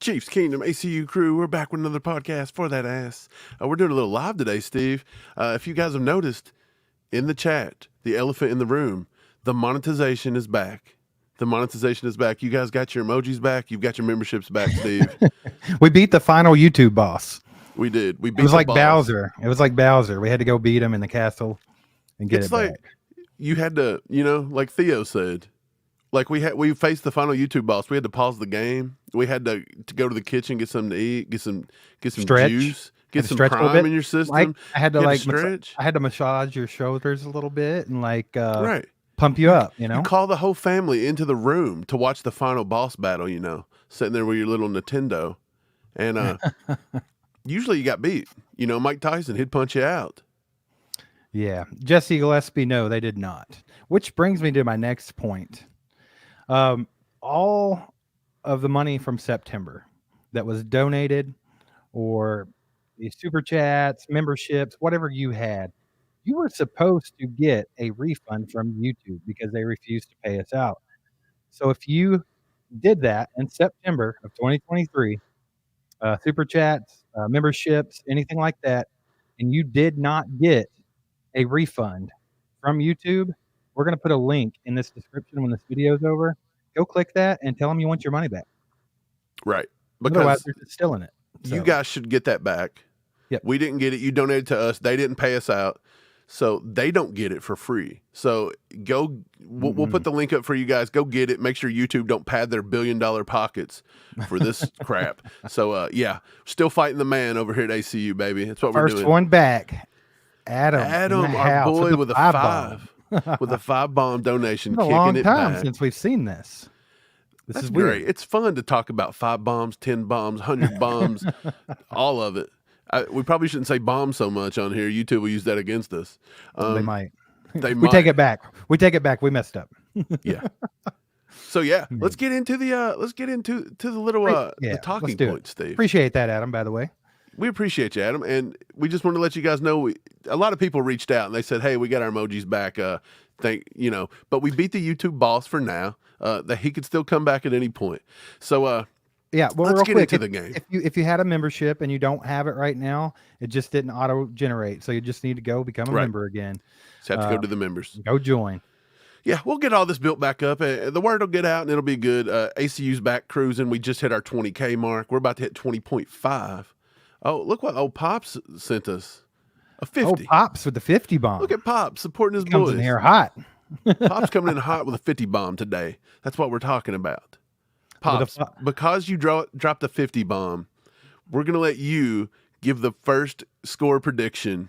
Chiefs Kingdom ACU crew, we're back with another podcast for that ass. We're doing a little live today, Steve. If you guys have noticed in the chat, the elephant in the room, the monetization is back. The monetization is back. You guys got your emojis back. You've got your memberships back, Steve. We beat the final YouTube boss. We did. We beat It was the like boss. Bowser. It was like Bowser. We had to go beat him in the castle and get It's it like back. you had to, like Theo said, like we faced the final YouTube boss. We had to pause the game. We had to go to the kitchen, get something to eat, get some Stretch. juice, get some Stretch a little prime bit. in your system. Like, I had to You had like to stretch. I had to massage your shoulders a little bit and like Right. pump you up, you know? You call the whole family into the room to watch the final boss battle, sitting there with your little Nintendo. And usually you got beat. Mike Tyson, he'd punch you out. Yeah. Jesse Gillespie, no, they did not. Which brings me to my next point. All of the money from September that was donated or the super chats, memberships, whatever you had, you were supposed to get a refund from YouTube because they refused to pay us out. So if you did that in September of 2023, super chats, memberships, anything like that, and you did not get a refund from YouTube, we're going to put a link in this description when this video is over. Go click that and tell them you want your money back. Right. Otherwise, Because they're still in it. you guys should get that back. Yep. We didn't get it. You donated to us. They didn't pay us out. So they don't get it for free. So go, we'll put the link up for you guys. Go get it. Make sure YouTube don't pad their $1 billion pockets for this crap. So yeah, still fighting the man over here at ACU, baby. That's what we're doing. First one back. Adam, our boy with a five. With a 5-bomb donation, it's been a kicking long it time back. since we've seen this. That's is great. weird. It's fun to talk about 5 bombs, 10 bombs, 100 bombs, all of it. We probably shouldn't say bomb so much on here. YouTube will use that against us. They might. They We might. take it back. We take it back. We messed up. Yeah. So yeah, let's get into the little the talking points, Steve. Appreciate that, Adam, by the way. We appreciate you, Adam, and we just want to let you guys know a lot of people reached out and they said, "Hey, we got our emojis back." But we beat the YouTube boss for now. That he could still come back at any point. So yeah, well, let's real get quick, into the game. If you had a membership and you don't have it right now, it just didn't auto generate, so you just need to go become a member again. Just have to go to the members. Go join. Yeah, we'll get all this built back up. The word will get out and it'll be good. ACU's back cruising. We just hit our 20K mark. We're about to hit 20.5. Oh, look what old Pops sent us. A 50. Oh, Pops with the 50 bomb. Look at Pops supporting his Comes boys. in here hot. Pops coming in hot with a 50 bomb today. That's what we're talking about. Pops, because you dropped a 50 bomb, we're going to let you give the first score prediction,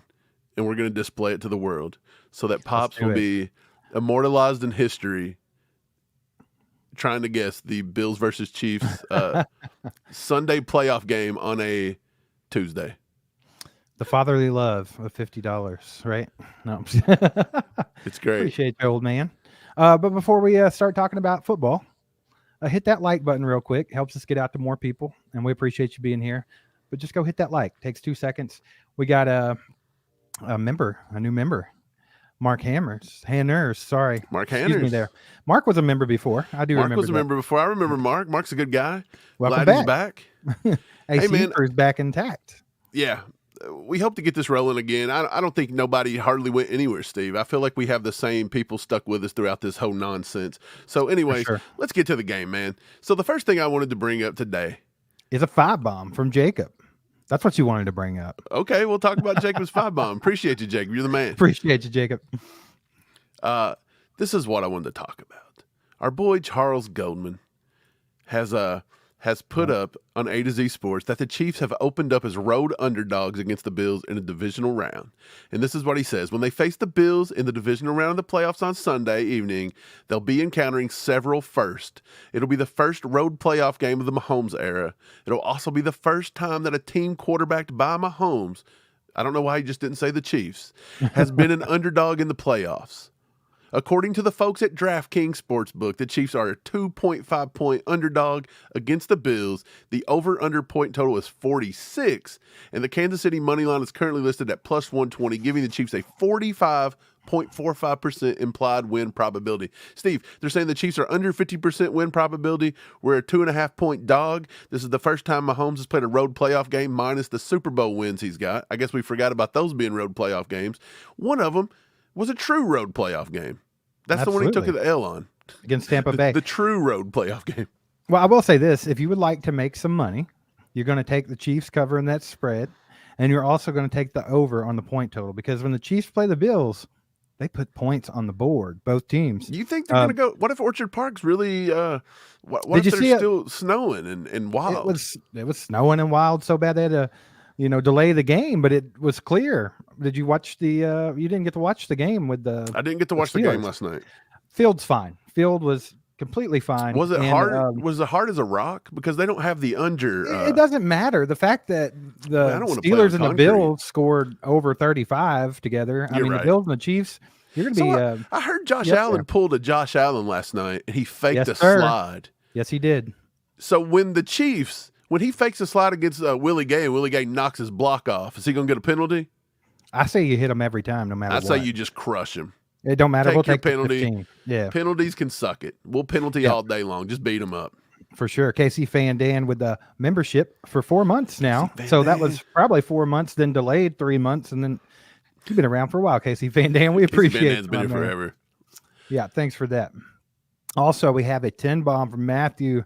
and we're going to display it to the world so that Pops will be immortalized in history trying to guess the Bills versus Chiefs Sunday playoff game on a Tuesday. The fatherly love of $50, right? No, It's great. Appreciate you, old man. But before we start talking about football, hit that like button real quick. Helps us get out to more people, and we appreciate you being here. But just go hit that like. Takes 2 seconds. We got a new member, Mark Hanners. Sorry, Mark Hanners. Excuse me there. Mark was a member before. I do remember. Mark was a member before. I remember Mark. Mark's a good guy. Welcome Glad back. He's back. Hey, man. is back intact. Yeah. We hope to get this rolling again. I don't think nobody hardly went anywhere, Steve. I feel like we have the same people stuck with us throughout this whole nonsense. So anyways, Let's get to the game, man. So the first thing I wanted to bring up today is a 5-bomb from Jacob. That's what you wanted to bring up. Okay, we'll talk about Jacob's 5-bomb. Appreciate you, Jacob. You're the man. Appreciate you, Jacob. This is what I wanted to talk about. Our boy Charles Goldman has put up on A to Z Sports that the Chiefs have opened up as road underdogs against the Bills in a divisional round. And this is what he says. When they face the Bills in the divisional round of the playoffs on Sunday evening, they'll be encountering several firsts. It'll be the first road playoff game of the Mahomes era. It'll also be the first time that a team quarterbacked by Mahomes, I don't know why he just didn't say the Chiefs, has been an underdog in the playoffs. According to the folks at DraftKings Sportsbook, the Chiefs are a 2.5-point underdog against the Bills. The over-under point total is 46, and the Kansas City money line is currently listed at plus 120, giving the Chiefs a 45 0.45% implied win probability. Steve, they're saying the Chiefs are under 50% win probability. We're a 2.5-point dog. This is the first time Mahomes has played a road playoff game minus the Super Bowl wins he's got. I guess we forgot about those being road playoff games. One of them was a true road playoff game. That's Absolutely. the one he took the L on. Against Tampa Bay. The true road playoff game. Well, I will say this. If you would like to make some money, you're going to take the Chiefs covering that spread, and you're also going to take the over on the point total, because when the Chiefs play the Bills, they put points on the board, both teams. You think they're going to go? What if Orchard Park's really what Did if you they're see it? still snowing and wild? It was snowing and wild so bad they had to, delay the game, but it was clear. Did you watch the you didn't get to watch the game with the I didn't get to watch the game last night. Field's fine. Field was completely fine. Was it hard? Was it hard as a rock? Because they don't have the it doesn't matter. The fact that the Steelers and the Bills scored over 35 together. I mean, the Bills and the Chiefs, you're going to be. I heard Josh Allen pulled a Josh Allen last night, and he faked a slide. Yes, he did. So when he fakes a slide against Willie Gay, and Willie Gay knocks his block off, is he going to get a penalty? I say you hit him every time, no matter what. I say you just crush him. It don't matter. We'll take penalty. 15. Yeah, penalties can suck it. We'll penalty all day long. Just beat them up. For sure. Casey Van Dan with the membership for 4 months now. So that was probably 4 months, then delayed 3 months, and then you've been around for a while, Casey Van Dan. We appreciate it. Van Dan's been here forever. Yeah, thanks for that. Also, we have a 10 bomb from Matthew.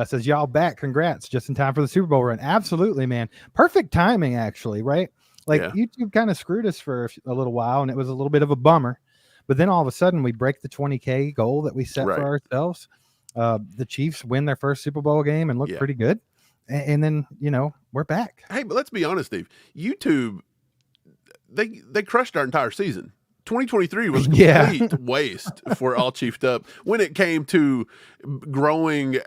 Says, y'all back. Congrats. Just in time for the Super Bowl run. Absolutely, man. Perfect timing, actually, right? Like, YouTube kind of screwed us for a little while, and it was a little bit of a bummer. But then all of a sudden, we break the 20K goal that we set for ourselves. The Chiefs win their first Super Bowl game and look pretty good. And then, we're back. Hey, but let's be honest, Steve. YouTube, they crushed our entire season. 2023 was a complete waste for All Chiefed Up when it came to growing,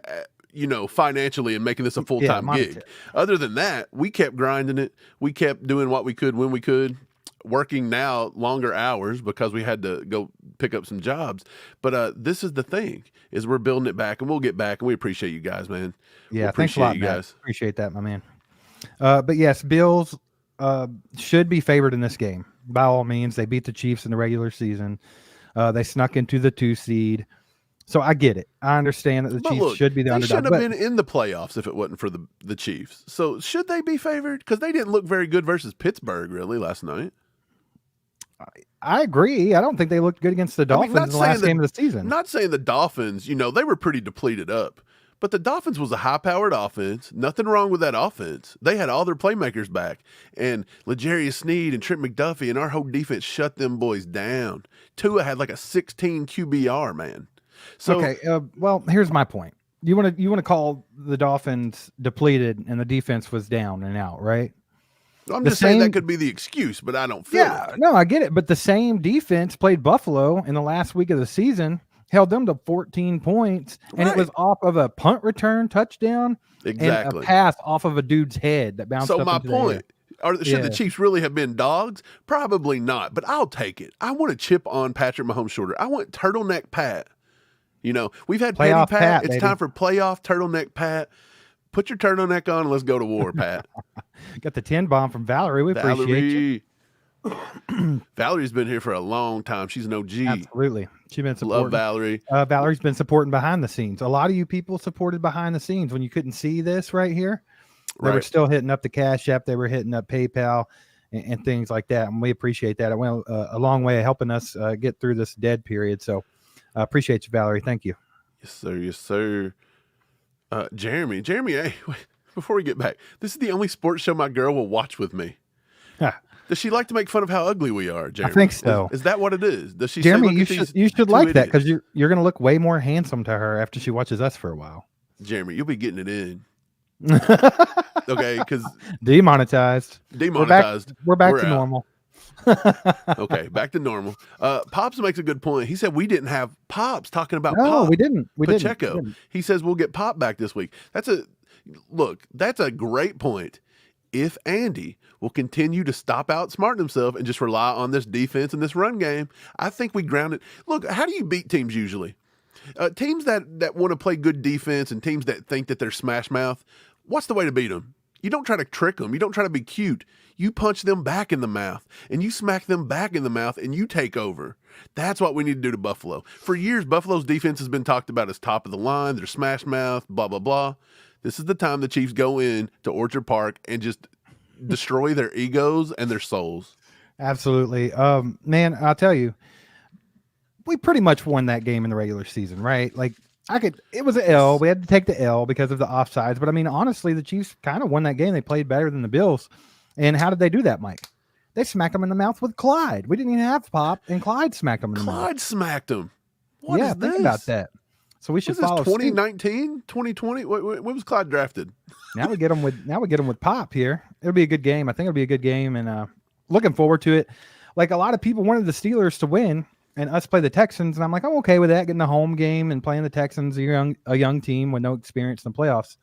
financially and making this a full-time gig. Other than that, we kept grinding it. We kept doing what we could when we could. Working now longer hours because we had to go pick up some jobs. But this is the thing, is we're building it back, and we'll get back, and we appreciate you guys, man. Yeah, thanks a lot, you guys. Appreciate that, my man. But yes, Bills should be favored in this game. By all means, they beat the Chiefs in the regular season. They snuck into the 2 seed. So I get it. I understand that the Chiefs should be the underdog. They should have been in the playoffs if it wasn't for the Chiefs. So should they be favored? Because they didn't look very good versus Pittsburgh, really, last night. I agree. I don't think they looked good against the Dolphins in the last game of the season. Not saying the Dolphins, they were pretty depleted up. But the Dolphins was a high-powered offense. Nothing wrong with that offense. They had all their playmakers back. And L'Jarius Sneed and Trent McDuffie and our whole defense shut them boys down. Tua had like a 16 QBR, man. So, okay, well, here's my point. You want to call the Dolphins depleted and the defense was down and out, right? I'm just saying that could be the excuse, but I don't feel it. No, I get it. But the same defense played Buffalo in the last week of the season, held them to 14 points, and it was off of a punt return touchdown and a pass off of a dude's head that bounced up into the air. So my point, should the Chiefs really have been dogs? Probably not, but I'll take it. I want to chip on Patrick Mahomes' shoulder. I want turtleneck Pat. We've had playoff Pat. It's time for playoff turtleneck Pat. Put your turtleneck on and let's go to war, Pat. Got the 10 bomb from Valerie. We appreciate you. Valerie's been here for a long time. She's an OG. Absolutely. She's been supporting. Love Valerie. Valerie's been supporting behind the scenes. A lot of you people supported behind the scenes when you couldn't see this right here. They were still hitting up the Cash App. They were hitting up PayPal and things like that. And we appreciate that. It went a long way of helping us get through this dead period. So I appreciate you, Valerie. Thank you. Yes, sir. Yes, sir. Jeremy, hey, wait, before we get back, this is the only sports show my girl will watch with me. Does she like to make fun of how ugly we are, Jeremy? I think so. Is that what it is? Does she Jeremy, say, you should like that because you're going to look way more handsome to her after she watches us for a while. Jeremy, you'll be getting it in. Okay, because demonetized. We're back to normal. Okay, back to normal. Pops makes a good point. He said we didn't have Pops talking about Pop. No, we didn't. Pacheco. He says we'll get Pop back this week. That's a great point. If Andy will continue to stop outsmarting himself and just rely on this defense and this run game, I think we ground it. Look, how do you beat teams usually? Teams that want to play good defense and teams that think that they're smash mouth, what's the way to beat them? You don't try to trick them. You don't try to be cute. You punch them back in the mouth, and you smack them back in the mouth, and you take over. That's what we need to do to Buffalo. For years, Buffalo's defense has been talked about as top of the line. They're smash mouth, blah, blah, blah. This is the time the Chiefs go in to Orchard Park and just destroy their egos and their souls. Absolutely. Man, I'll tell you, we pretty much won that game in the regular season, right? Like, it was an L. We had to take the L because of the offsides. But I mean, honestly, the Chiefs kind of won that game. They played better than the Bills. And how did they do that, Mike? They smacked them in the mouth with Clyde. We didn't even have Pop, and Clyde smacked them in the mouth. Clyde smacked him. What is think this? about that. So we should follow 2019, 2020. When was Clyde drafted? Now we get them with Pop here. It'll be a good game. I think it'll be a good game, and looking forward to it. Like, a lot of people wanted the Steelers to win and us play the Texans, and I'm like, I'm okay with that, getting the home game and playing the Texans, a young team with no experience in the playoffs.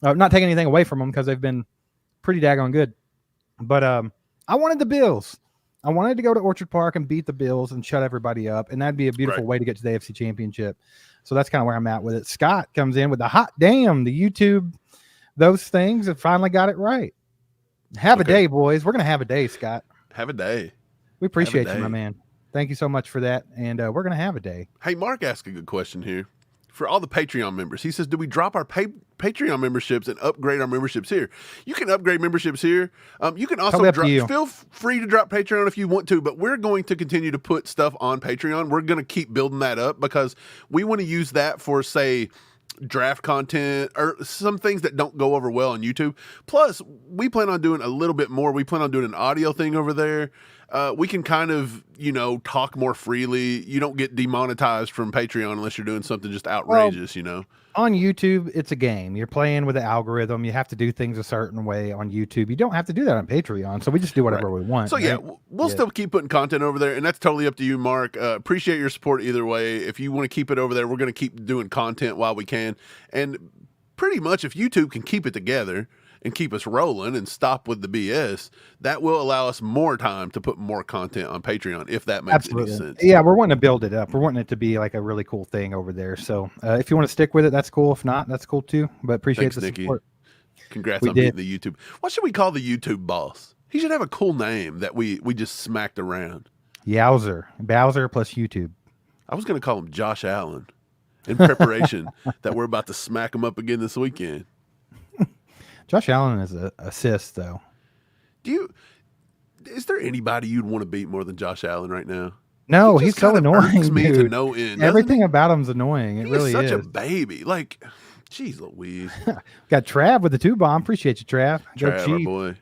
Not taking anything away from them because they've been pretty daggone good. But I wanted the Bills. I wanted to go to Orchard Park and beat the Bills and shut everybody up, and that'd be a beautiful way to get to the AFC Championship. So that's kind of where I'm at with it. Scott comes in with the hot damn, the YouTube, those things, and finally got it right. Have a day, boys. We're going to have a day, Scott. Have a day. We appreciate you, my man. Thank you so much for that, and we're going to have a day. Hey, Mark asked a good question here. For all the Patreon members, he says, do we drop our Patreon memberships and upgrade our memberships here? You can upgrade memberships here. You can also feel free to drop Patreon if you want to, but we're going to continue to put stuff on Patreon. We're going to keep building that up because we want to use that for, say, draft content or some things that don't go over well on YouTube. Plus, we plan on doing a little bit more. We plan on doing an audio thing over there. We can kind of, talk more freely. You don't get demonetized from Patreon unless you're doing something just outrageous, On YouTube, it's a game. You're playing with the algorithm. You have to do things a certain way on YouTube. You don't have to do that on Patreon. So we just do whatever we want. So, we'll still keep putting content over there, and that's totally up to you, Mark. Appreciate your support either way. If you want to keep it over there, we're going to keep doing content while we can. And pretty much if YouTube can keep it together and keep us rolling and stop with the BS, that will allow us more time to put more content on Patreon, if that makes any sense. Yeah, we're wanting to build it up. We're wanting it to be like a really cool thing over there. So if you want to stick with it, that's cool. If not, that's cool too. But appreciate the support. Congrats on beating the YouTube. What should we call the YouTube boss? He should have a cool name that we just smacked around. Yowzer. Bowser plus YouTube. I was going to call him Josh Allen in preparation that we're about to smack him up again this weekend. Josh Allen is an assist, though. Is there anybody you'd want to beat more than Josh Allen right now? No, he's so annoying. Me to no end. Everything about him's annoying. It really is. Such a baby. Like, jeez Louise. Got Trav with the 2-bomb. Appreciate you, Trav. Trav, our boy.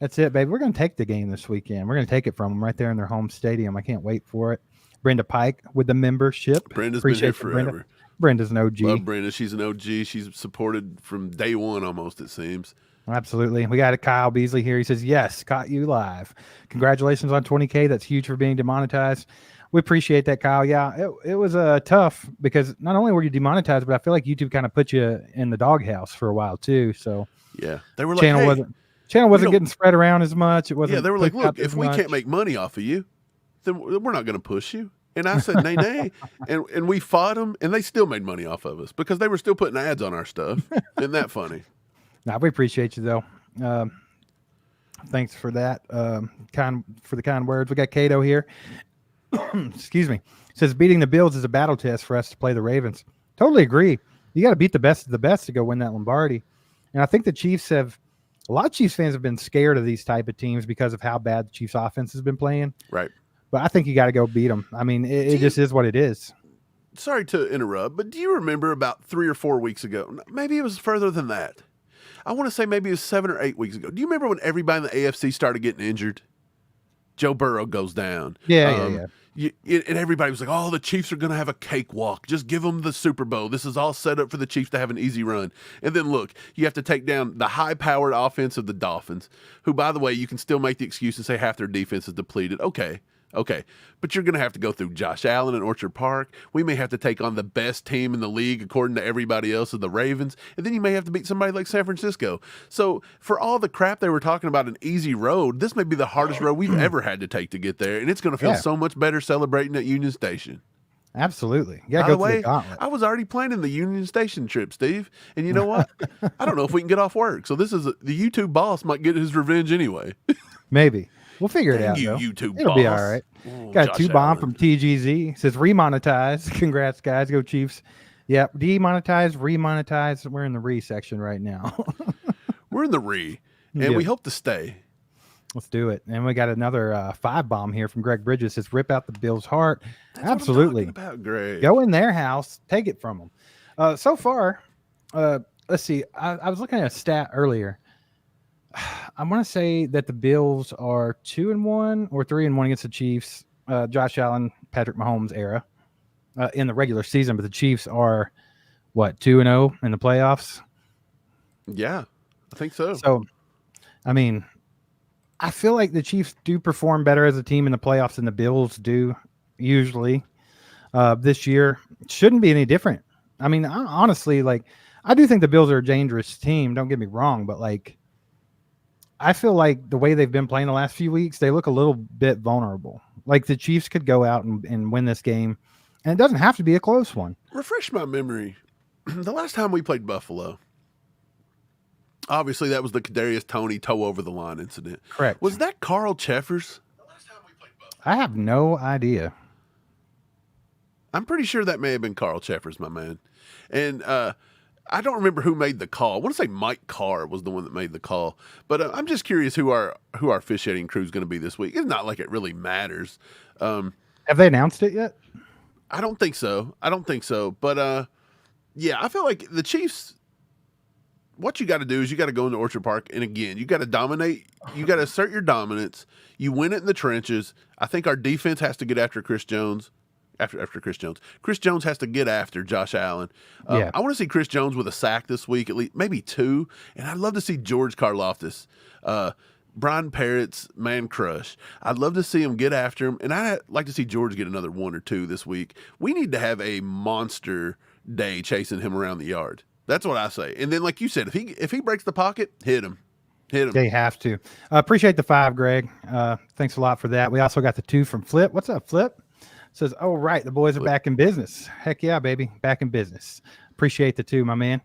That's it, baby. We're going to take the game this weekend. We're going to take it from them right there in their home stadium. I can't wait for it. Brenda Pike with the membership. Brenda's been here forever. Brenda's an OG. Love Brenda. She's an OG. She's supported from day one almost, it seems. Absolutely. We got a Kyle Beasley here. He says, yes, caught you live. Congratulations on 20K. That's huge for being demonetized. We appreciate that, Kyle. Yeah, it was tough because not only were you demonetized, but I feel like YouTube kind of put you in the doghouse for a while too. So yeah, they were like, channel wasn't getting spread around as much. It wasn't. Yeah, they were like, look, if we can't make money off of you, then we're not going to push you. And I said, nay. And we fought them, and they still made money off of us because they were still putting ads on our stuff. Isn't that funny? Nah, we appreciate you, though. Thanks for that. For the kind words. We got Cato here. Excuse me. Says, beating the Bills is a battle test for us to play the Ravens. Totally agree. You got to beat the best of the best to go win that Lombardi. And I think the Chiefs a lot of Chiefs fans have been scared of these type of teams because of how bad the Chiefs offense has been playing. Right. But I think you got to go beat them. I mean, it just is what it is. Sorry to interrupt, but do you remember about 3 or 4 weeks ago? Maybe it was further than that. I want to say maybe it was 7 or 8 weeks ago. Do you remember when everybody in the AFC started getting injured? Joe Burrow goes down. Yeah. And everybody was like, oh, the Chiefs are going to have a cakewalk. Just give them the Super Bowl. This is all set up for the Chiefs to have an easy run. And then, look, you have to take down the high-powered offense of the Dolphins, who, by the way, you can still make the excuse and say half their defense is depleted. Okay, but you're going to have to go through Josh Allen and Orchard Park. We may have to take on the best team in the league, according to everybody else, of the Ravens. And then you may have to beat somebody like San Francisco. So for all the crap they were talking about an easy road, this may be the hardest road we've ever had to take to get there. And it's going to feel so much better celebrating at Union Station. Absolutely. You got By to the go to the way, gauntlet. I was already planning the Union Station trip, Steve. And you know what? I don't know if we can get off work. So this is the YouTube boss might get his revenge anyway. Maybe. We'll figure it Dang out, you, though. YouTube It'll be all boss. right. Oh, Got a Josh 2-bomb Allen. from TGZ. Says remonetize. Congrats, guys. Go Chiefs. Yep. Demonetize, remonetize. We're in the re section right now. We're in the and we hope to stay. Let's do it. And we got another 5-bomb here from Greg Bridges. Says rip out the Bills' heart. That's Absolutely. what I'm talking about, Greg. Go in their house. Take it from them. So far, let's see. I was looking at a stat earlier. I want to say that the Bills are 2-1 or 3-1 against the Chiefs. Josh Allen, Patrick Mahomes era in the regular season, but the Chiefs are what 2-0 in the playoffs. Yeah, I think so. So, I mean, I feel like the Chiefs do perform better as a team in the playoffs than the Bills do usually. This year shouldn't be any different. I mean, honestly, like I do think the Bills are a dangerous team. Don't get me wrong, but like. I feel like the way they've been playing the last few weeks, they look a little bit vulnerable. Like the Chiefs could go out and win this game, and it doesn't have to be a close one. Refresh my memory. The last time we played Buffalo, obviously that was the Kadarius Toney toe over the line incident. Correct. Was that Carl Cheffers? The last time we played Buffalo. I have no idea. I'm pretty sure that may have been Carl Cheffers, my man. And I don't remember who made the call. I want to say Mike Carr was the one that made the call. But I'm just curious who our officiating crew is going to be this week. It's not like it really matters. Have they announced it yet? I don't think so. But yeah, I feel like the Chiefs, what you got to do is you got to go into Orchard Park. And again, you got to dominate. You got to assert your dominance. You win it in the trenches. I think our defense has to get after Chris Jones. After Chris Jones. Chris Jones has to get after Josh Allen. Yeah. I want to see Chris Jones with a sack this week, at least maybe 2. And I'd love to see George Karlaftis, Brian Parrott's man crush. I'd love to see him get after him. And I'd like to see George get another 1 or 2 this week. We need to have a monster day chasing him around the yard. That's what I say. And then, like you said, if he breaks the pocket, hit him. They have to. Appreciate the 5, Greg. Thanks a lot for that. We also got the 2 from Flip. What's up, Flip? Says, oh, right, the boys are back in business. Heck yeah, baby, back in business. Appreciate the 2, my man.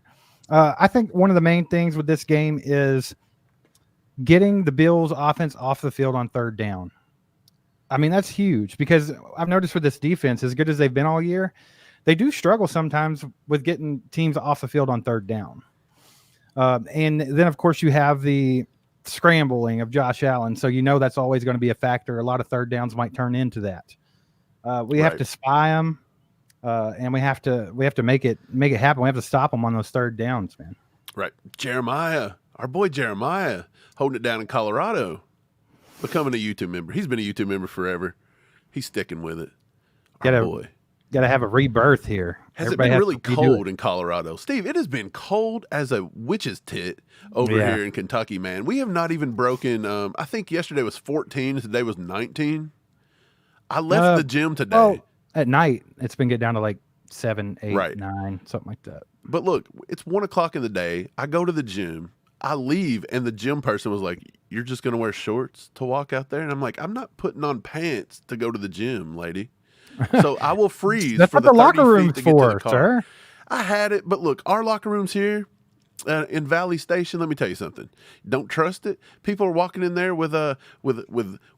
I think one of the main things with this game is getting the Bills offense off the field on 3rd down. I mean, that's huge because I've noticed with this defense, as good as they've been all year, they do struggle sometimes with getting teams off the field on 3rd down. And then, of course, you have the scrambling of Josh Allen. So, that's always going to be a factor. A lot of 3rd downs might turn into that. We have to spy them, and we have to make it happen. We have to stop them on those 3rd downs, man. Right. Jeremiah, our boy Jeremiah, holding it down in Colorado, becoming a YouTube member. He's been a YouTube member forever. He's sticking with it. Our boy. Got to have a rebirth here. Has it been really cold in Colorado? Steve, it has been cold as a witch's tit over here in Kentucky, man. We have not even broken, I think yesterday was 14, today was 19. I left the gym today. Oh, at night, it's been getting down to like 7, 8, 9, something like that. But look, it's 1 o'clock in the day. I go to the gym. I leave, and the gym person was like, "You're just going to wear shorts to walk out there?" And I'm like, "I'm not putting on pants to go to the gym, lady." So I will freeze. That's for what the locker room's to get for, to the car. sir. I had it, but look, our locker rooms here in Valley Station. Let me tell you something. Don't trust it. People are walking in there with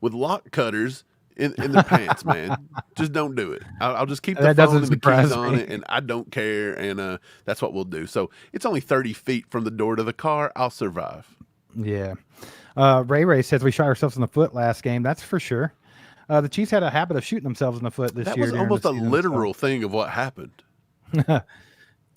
lock cutters in their pants, man. Just don't do it. I'll just keep the phone and the keys on it, and I don't care. And that's what we'll do. So it's only 30 feet from the door to the car. I'll survive. Yeah. Ray says we shot ourselves in the foot last game. That's for sure. The Chiefs had a habit of shooting themselves in the foot this year. That was almost a literal thing of what happened.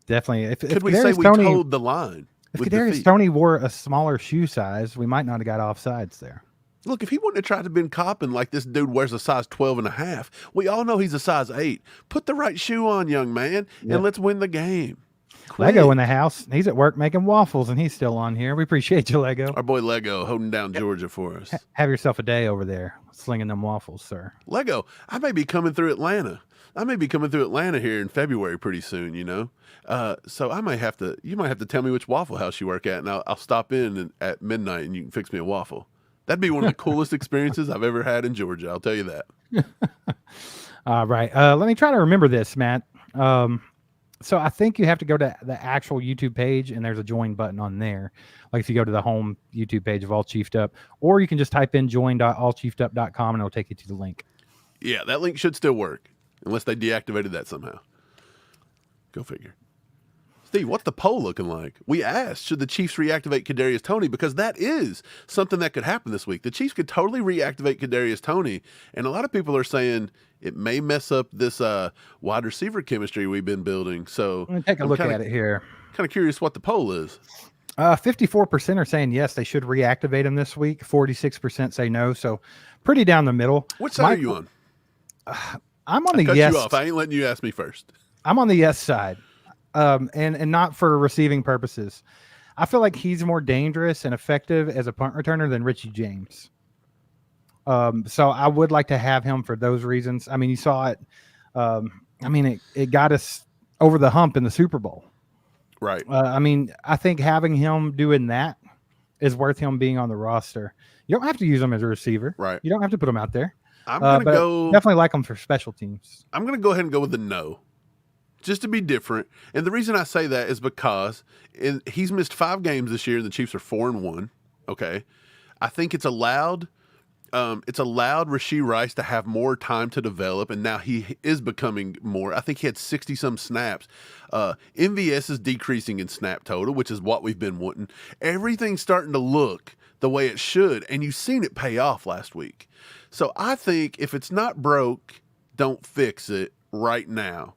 Definitely. Could we say we toed the line? If Kadarius Toney wore a smaller shoe size, we might not have got offsides there. Look, if he wouldn't have tried to been copping like this dude wears a size 12.5, we all know he's a size 8. Put the right shoe on, young man, and let's win the game. Lego in the house. He's at work making waffles, and he's still on here. We appreciate you, Lego. Our boy Lego holding down Georgia for us. Have yourself a day over there slinging them waffles, sir. Lego, I may be coming through Atlanta. Here in February pretty soon, so I might have to. You might have to tell me which Waffle House you work at, and I'll stop in at midnight, and you can fix me a waffle. That'd be one of the coolest experiences I've ever had in Georgia. I'll tell you that. Right. Let me try to remember this, Matt. So I think you have to go to the actual YouTube page, and there's a join button on there. Like if you go to the home YouTube page of All Chiefed Up, or you can just type in join.allchiefedup.com and it'll take you to the link. Yeah, that link should still work, unless they deactivated that somehow. Go figure. Steve, what's the poll looking like? We asked, should the Chiefs reactivate Kadarius Toney? Because that is something that could happen this week. The Chiefs could totally reactivate Kadarius Toney, and a lot of people are saying it may mess up this wide receiver chemistry we've been building. So Let me take a look at it here. Kind of curious what the poll is. 54% are saying yes, they should reactivate him this week. 46% say no. So pretty down the middle. Which side are you on? I'm on the yes. Cut you off. I ain't letting you ask me first. I'm on the yes side. And not for receiving purposes. I feel like he's more dangerous and effective as a punt returner than Richie James. So I would like to have him for those reasons. I mean, you saw it. It got us over the hump in the Super Bowl. Right. I think having him doing that is worth him being on the roster. You don't have to use him as a receiver. Right. You don't have to put him out there. I'm going to go. Definitely like him for special teams. I'm going to go ahead and go with the no. Just to be different. And the reason I say that is because he's missed 5 games this year, and the Chiefs are 4-1. Okay. I think it's allowed Rashee Rice to have more time to develop, and now he is becoming more. I think he had 60-some snaps. MVS is decreasing in snap total, which is what we've been wanting. Everything's starting to look the way it should, and you've seen it pay off last week. So I think if it's not broke, don't fix it right now.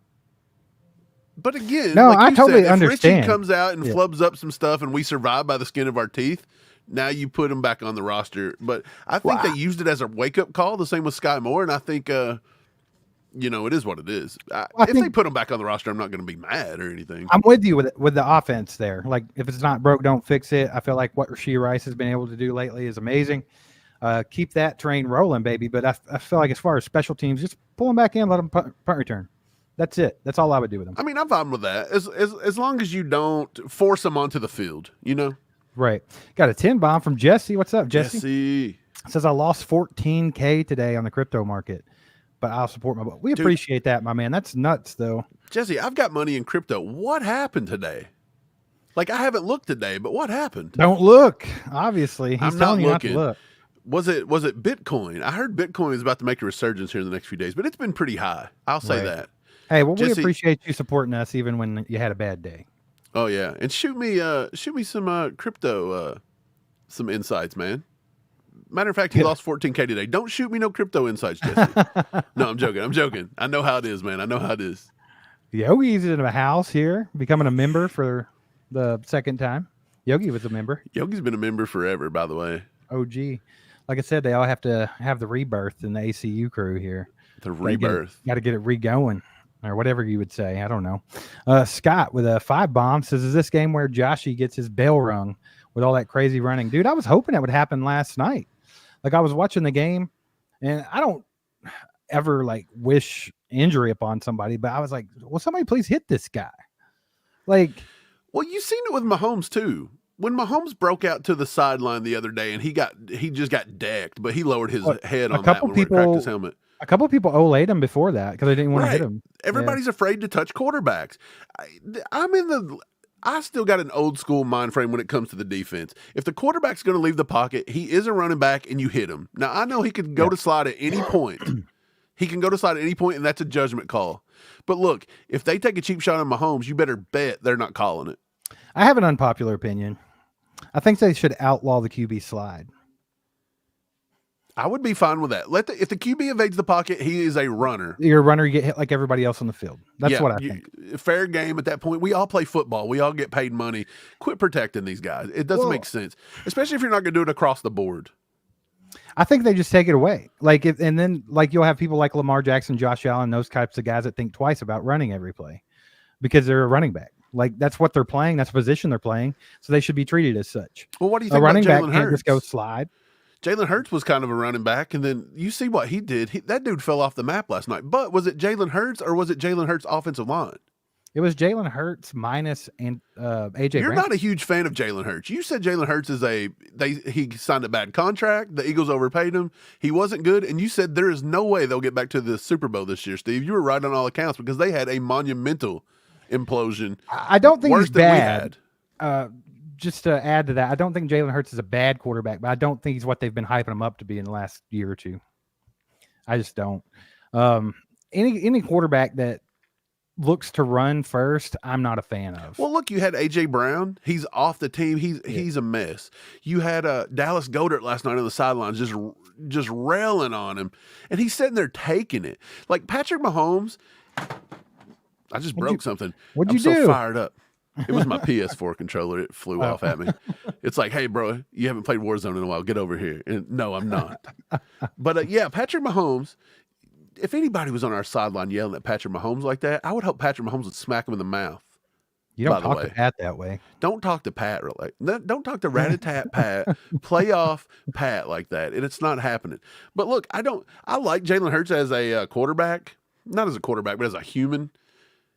But again, no, like I totally said, understand. If Richie comes out and flubs up some stuff and we survive by the skin of our teeth, now you put him back on the roster. But I think they used it as a wake-up call, the same with Sky Moore, and I think, it is what it is. If they put him back on the roster, I'm not going to be mad or anything. I'm with you with the offense there. Like, if it's not broke, don't fix it. I feel like what Rashee Rice has been able to do lately is amazing. Keep that train rolling, baby. But I feel like as far as special teams, just pull him back in, let him punt return. That's it. That's all I would do with him. I mean, I'm fine with that. As long as you don't force him onto the field, Right. Got a 10 bomb from Jesse. What's up, Jesse? Jesse says I lost $14K today on the crypto market, but I'll support my. We appreciate that, my man. That's nuts, though. Jesse, I've got money in crypto. What happened today? Like, I haven't looked today, but what happened? Don't look. Obviously, he's I'm telling not you looking. not to look. Was it Bitcoin? I heard Bitcoin is about to make a resurgence here in the next few days, but it's been pretty high. I'll say that. Hey, well, Jesse, we appreciate you supporting us even when you had a bad day. Oh yeah, and shoot me some crypto some insights, man. Matter of fact, he lost 14K today. Don't shoot me no crypto insights, Jesse. No, I'm joking. I know how it is, man. I know how it is. Yogi's in a house here, becoming a member for the second time. Yogi was a member. Yogi's been a member forever, by the way. OG. Like I said, they all have to have the rebirth in the ACU crew here. The rebirth. Got to get it re-going. Or whatever you would say. I don't know. Scott with a 5 bomb says, is this game where Joshy gets his bell rung with all that crazy running? Dude, I was hoping that would happen last night. Like, I was watching the game, and I don't ever, wish injury upon somebody, but I was like, will somebody please hit this guy? Well, you've seen it with Mahomes, too. When Mahomes broke out to the sideline the other day, and he just got decked, but he lowered his head on that one where he cracked his helmet. A couple of people olayed him before that because they didn't want to hit him. Everybody's afraid to touch quarterbacks. I still got an old school mind frame when it comes to the defense. If the quarterback's going to leave the pocket, he is a running back and you hit him. Now, I know he could go to slide at any point. He can go to slide at any point, and that's a judgment call. But look, if they take a cheap shot on Mahomes, you better bet they're not calling it. I have an unpopular opinion. I think they should outlaw the QB slide. I would be fine with that. If the QB evades the pocket, he is a runner. You're a runner, you get hit like everybody else on the field. That's what I think. Fair game at that point. We all play football. We all get paid money. Quit protecting these guys. It doesn't make sense, especially if you're not going to do it across the board. I think they just take it away. You'll have people like Lamar Jackson, Josh Allen, those types of guys that think twice about running every play because they're a running back. That's what they're playing. That's the position they're playing. So they should be treated as such. Well, what do you think a running about Jalen back Hurts? Can't just go slide. Jalen Hurts was kind of a running back, and then you see what he did. That dude fell off the map last night. But was it Jalen Hurts or was it Jalen Hurts' offensive line? It was Jalen Hurts minus and AJ You're Brown. not a huge fan of Jalen Hurts. You said Jalen Hurts is he signed a bad contract. The Eagles overpaid him. He wasn't good, and you said there is no way they'll get back to the Super Bowl this year, Steve. You were right on all accounts because they had a monumental implosion. I don't think worse he's than bad. we had. Just to add to that, I don't think Jalen Hurts is a bad quarterback, but I don't think he's what they've been hyping him up to be in the last year or two. I just don't. Any quarterback that looks to run first, I'm not a fan of. Well, look, you had AJ Brown. He's off the team. He's a mess. You had Dallas Goedert last night on the sidelines, just railing on him, and he's sitting there taking it. Like Patrick Mahomes. I just broke something. What'd you I'm do? so fired up. It was my PS4 controller. It flew off at me. It's like, hey, bro, you haven't played Warzone in a while. Get over here. And no, I'm not. But yeah, Patrick Mahomes. If anybody was on our sideline yelling at Patrick Mahomes like that, I would hope Patrick Mahomes would smack him in the mouth. You don't talk to Pat that way. Don't talk to Pat like don't talk to Rat-a-tat Pat, playoff Pat like that. And it's not happening. But look, I like Jalen Hurts as a quarterback, not as a quarterback, but as a human.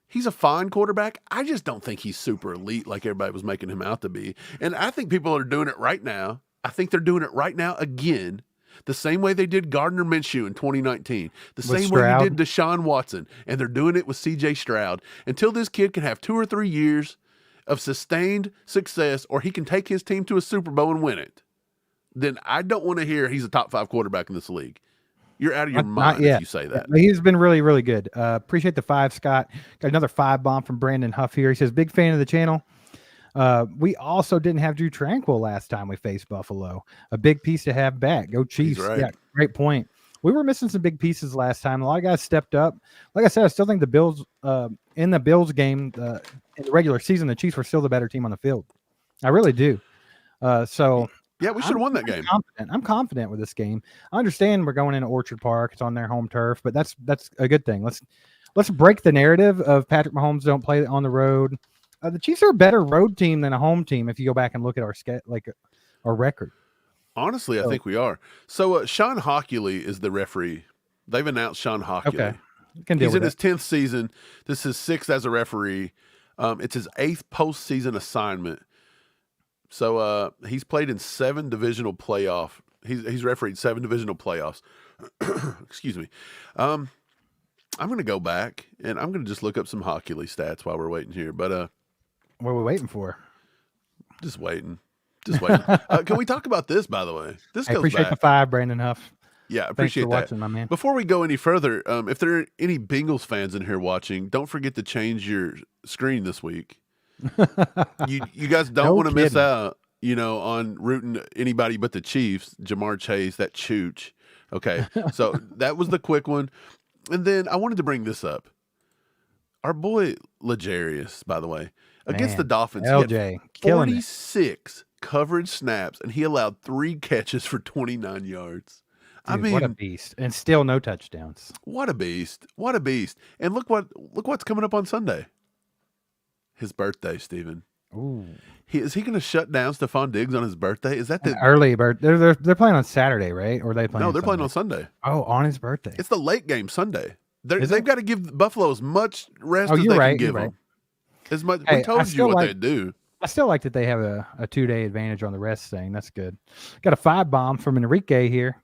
He's a fine quarterback. I just don't think he's super elite like everybody was making him out to be. And I think people are doing it right now. I think they're doing it right now again. The same way they did Gardner Minshew in 2019. The same way you did Deshaun Watson. And they're doing it with C.J. Stroud. Until this kid can have 2 or 3 years of sustained success or he can take his team to a Super Bowl and win it, then I don't want to hear he's a top 5 quarterback in this league. You're out of your mind if you say that. He's been really, really good. Appreciate the 5, Scott. Got another 5 bomb from Brandon Huff here. He says, big fan of the channel. We also didn't have Drew Tranquil last time we faced Buffalo. A big piece to have back. Go Chiefs. Right. Yeah, great point. We were missing some big pieces last time. A lot of guys stepped up. Like I said, I still think the Bills, in the Bills game, in the regular season, the Chiefs were still the better team on the field. I really do. So yeah, we should have won that game. I'm confident with this game. I understand we're going into Orchard Park. It's on their home turf, but that's a good thing. Let's break the narrative of Patrick Mahomes don't play on the road. The Chiefs are a better road team than a home team if you go back and look at our record. Honestly, I think we are. So Sean Hockley is the referee. They've announced Sean Hockley. Okay. He's in his 10th season. This is 6th as a referee. It's his 8th postseason assignment. So he's played in 7 divisional playoff. He's refereed 7 divisional playoffs. Excuse me. I'm going to go back and I'm going to just look up some Hockley stats while we're waiting here. But what are we waiting for? Just waiting. Can we talk about this, by the way? I appreciate the 5, Brandon Huff. Yeah, I appreciate that. Watching, my man. Before we go any further, if there are any Bengals fans in here watching, don't forget to change your screen this week. You guys don't want to miss out, on rooting anybody but the Chiefs. Jamar Chase, that chooch. Okay, so that was the quick one. And then I wanted to bring this up. Our boy L'Jarius, by the way, against the Dolphins, LJ, he had 46 coverage snaps, and he allowed 3 catches for 29 yards. Dude, I mean, what a beast, and still no touchdowns. What a beast! What a beast! And look what's coming up on Sunday. His birthday, Stephen. Ooh, is he going to shut down Stephon Diggs on his birthday? Is that the early bird? They're playing on Saturday, right? Or are they playing? No, they're playing on Sunday. Oh, on his birthday. It's the late game Sunday. They've got to give Buffalo as much rest as they can give them. As much. We told you what they'd do. I still like that they have a 2-day advantage on the rest thing. That's good. Got a 5 bomb from Enrique here.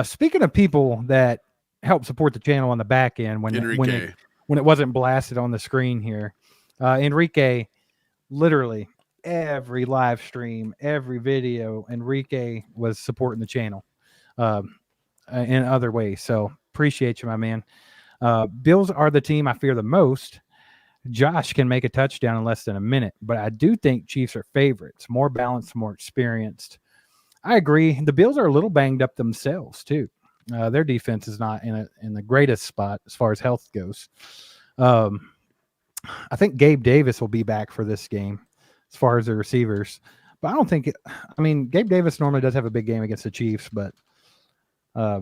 Speaking of people that help support the channel on the back end when it wasn't blasted on the screen here, Enrique, literally every live stream, every video, Enrique was supporting the channel in other ways. So appreciate you, my man. Bills are the team I fear the most. Josh can make a touchdown in less than a minute, but I do think Chiefs are favorites, more balanced, more experienced. I agree. The Bills are a little banged up themselves too. Their defense is not in the greatest spot as far as health goes. I think Gabe Davis will be back for this game as far as the receivers, but I don't think Gabe Davis normally does have a big game against the Chiefs, but I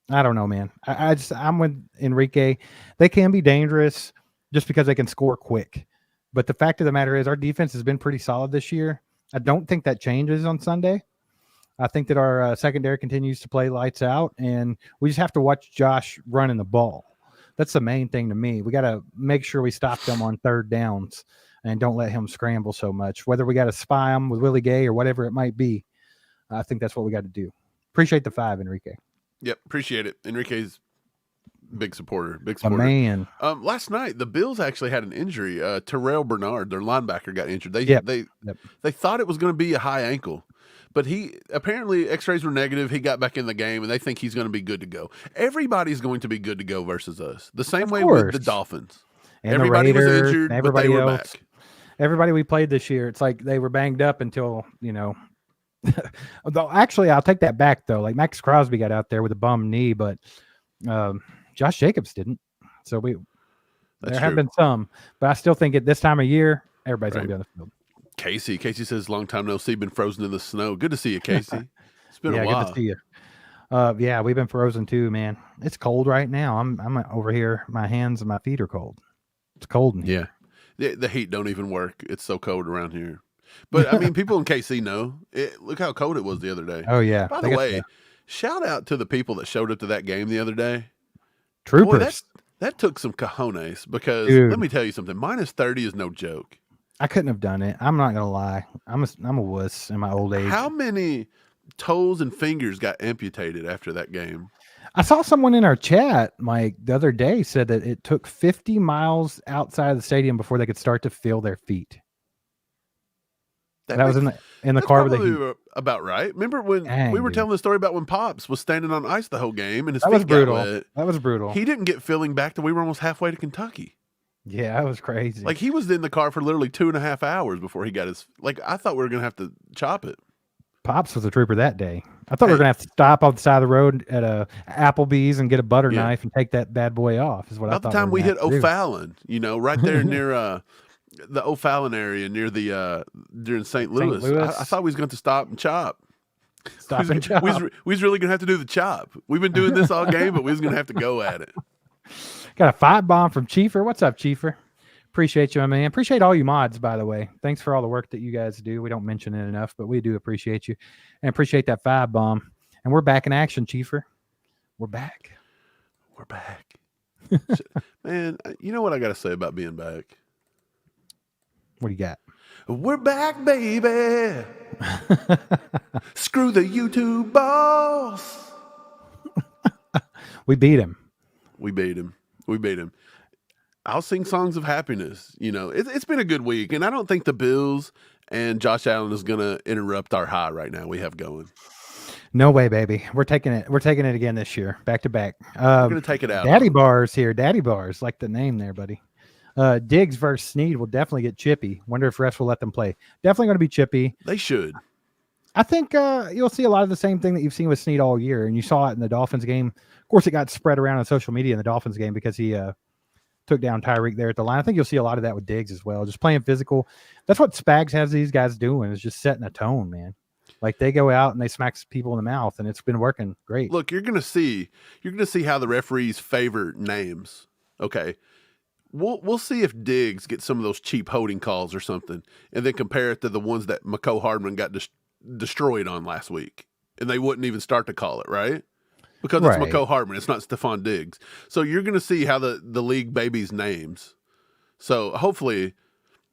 don't know, man. I'm with Enrique. They can be dangerous just because they can score quick. But the fact of the matter is our defense has been pretty solid this year. I don't think that changes on Sunday. I think that our secondary continues to play lights out, and we just have to watch Josh running the ball. That's the main thing to me. We got to make sure we stop them on third downs and don't let him scramble so much. Whether we got to spy him with Willie Gay or whatever it might be, I think that's what we got to do. Appreciate the 5, Enrique. Yep, appreciate it. Enrique's big supporter. A man. Last night the Bills actually had an injury. Terrell Bernard, their linebacker, got injured. They thought it was going to be a high ankle, but he apparently X-rays were negative. He got back in the game, and they think he's going to be good to go. Everybody's going to be good to go versus us. The same way with the Dolphins. And everybody the Raiders, was injured, everybody but they were else. back. Everybody we played this year, it's like they were banged up until, Though actually, I'll take that back though. Like Max Crosby got out there with a bum knee, but Josh Jacobs didn't. So there have been some, but I still think at this time of year, everybody's gonna be on the field. Casey says, "Long time no see. Been frozen in the snow. Good to see you, Casey. It's been a while. Good to see you. Yeah, we've been frozen too, man. It's cold right now. I'm over here. My hands and my feet are cold. It's cold in here. Yeah, the heat don't even work. It's so cold around here. But I mean, people in KC know. Look how cold it was the other day. Oh yeah. By the way, shout out to the people that showed up to that game the other day. Troopers. Boy, that took some cojones because let me tell you something. -30 is no joke. I couldn't have done it. I'm not gonna lie. I'm a wuss in my old age. How many toes and fingers got amputated after that game? I saw someone in our chat, Mike, the other day said that it took 50 miles outside of the stadium before they could start to feel their feet. That was in the car with the about right. Remember when we were telling the story about when Pops was standing on ice the whole game and his feet got wet? That was brutal. He didn't get feeling back till we were almost halfway to Kentucky. Yeah, that was crazy. Like he was in the car for literally 2.5 hours before he got his. Like I thought we were gonna have to chop it. Pops was a trooper that day. I thought we were gonna have to stop on the side of the road at a Applebee's and get a butter knife and take that bad boy off. Is what I thought. About the time we hit O'Fallon, right there near the O'Fallon area near the during St. Louis. I thought we was going to stop and chop. We was really going to have to do the chop. We've been doing this all game, but we was going to have to go at it. Got a 5 bomb from Chiefer. What's up, Chiefer? Appreciate you, my man. Appreciate all you mods, by the way. Thanks for all the work that you guys do. We don't mention it enough, but we do appreciate you and appreciate that 5 bomb. And we're back in action, Chiefer. We're back. We're back. Man, you know what I got to say about being back? What do you got? We're back, baby. Screw the YouTube boss. We beat him. We beat him. I'll sing songs of happiness. It's been a good week, and I don't think the Bills and Josh Allen is going to interrupt our high right now we have going. No way, baby. We're taking it. We're taking it again this year, back to back. We're going to take it out. Daddy Bars here. Daddy Bars, like the name there, buddy. Diggs versus Snead will definitely get chippy. Wonder if refs will let them play. Definitely going to be chippy. They should. I think you'll see a lot of the same thing that you've seen with Snead all year, and you saw it in the Dolphins game. Of course, it got spread around on social media in the Dolphins game because he took down Tyreek there at the line. I think you'll see a lot of that with Diggs as well, just playing physical. That's what Spags has these guys doing, is just setting a tone, man. Like they go out and they smack people in the mouth, and it's been working great. Look, you're gonna see how the referees favor names. Okay. We'll see if Diggs gets some of those cheap holding calls or something, and then compare it to the ones that McCole Hardman got destroyed on last week, and they wouldn't even start to call it, right? Because it's McCole Hardman, it's not Stephon Diggs. So you're going to see how the league babies names. So hopefully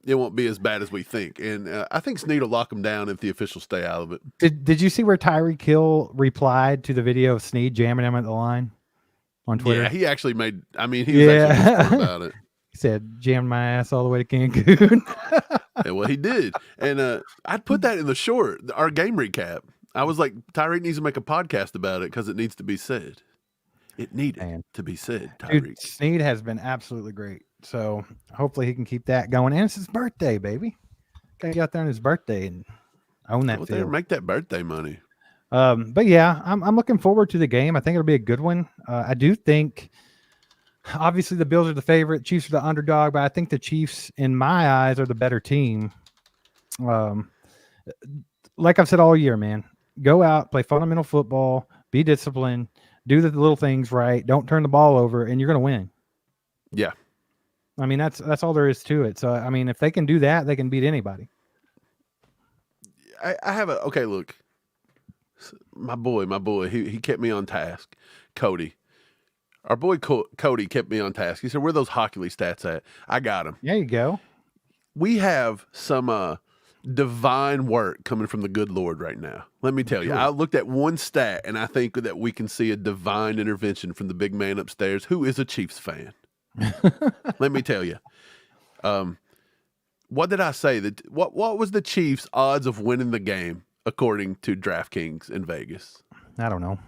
it won't be as bad as we think, and I think Snead will lock him down if the officials stay out of it. Did you see where Tyreek Hill replied to the video of Snead jamming him at the line on Twitter? Yeah, he actually made. I mean, he was actually smart about it. He said, jammed my ass all the way to Cancun. Yeah, well, he did. And I'd put that in the short, our game recap. I was like, Tyreek needs to make a podcast about it because it needs to be said. It needed to be said, Tyreek. Dude, Snead has been absolutely great. So hopefully he can keep that going. And it's his birthday, baby. Got to get out there on his birthday and own that field. Make that birthday money. But yeah, I'm looking forward to the game. I think it'll be a good one. I do think... Obviously, the Bills are the favorite. Chiefs are the underdog, but I think the Chiefs, in my eyes, are the better team. Like I've said all year, man, go out, play fundamental football, be disciplined, do the little things right, don't turn the ball over, and you're going to win. Yeah. I mean, that's all there is to it. So, I mean, if they can do that, they can beat anybody. I have okay, look. My boy, he kept me on task. Cody. Our boy Cody kept me on task. He said, "Where are those Hockey League stats at?" I got them. There you go. We have some divine work coming from the good Lord right now. Let me tell you, I looked at one stat, and I think that we can see a divine intervention from the big man upstairs, who is a Chiefs fan. Let me tell you. What did I say? What was the Chiefs' odds of winning the game according to DraftKings in Vegas? I don't know.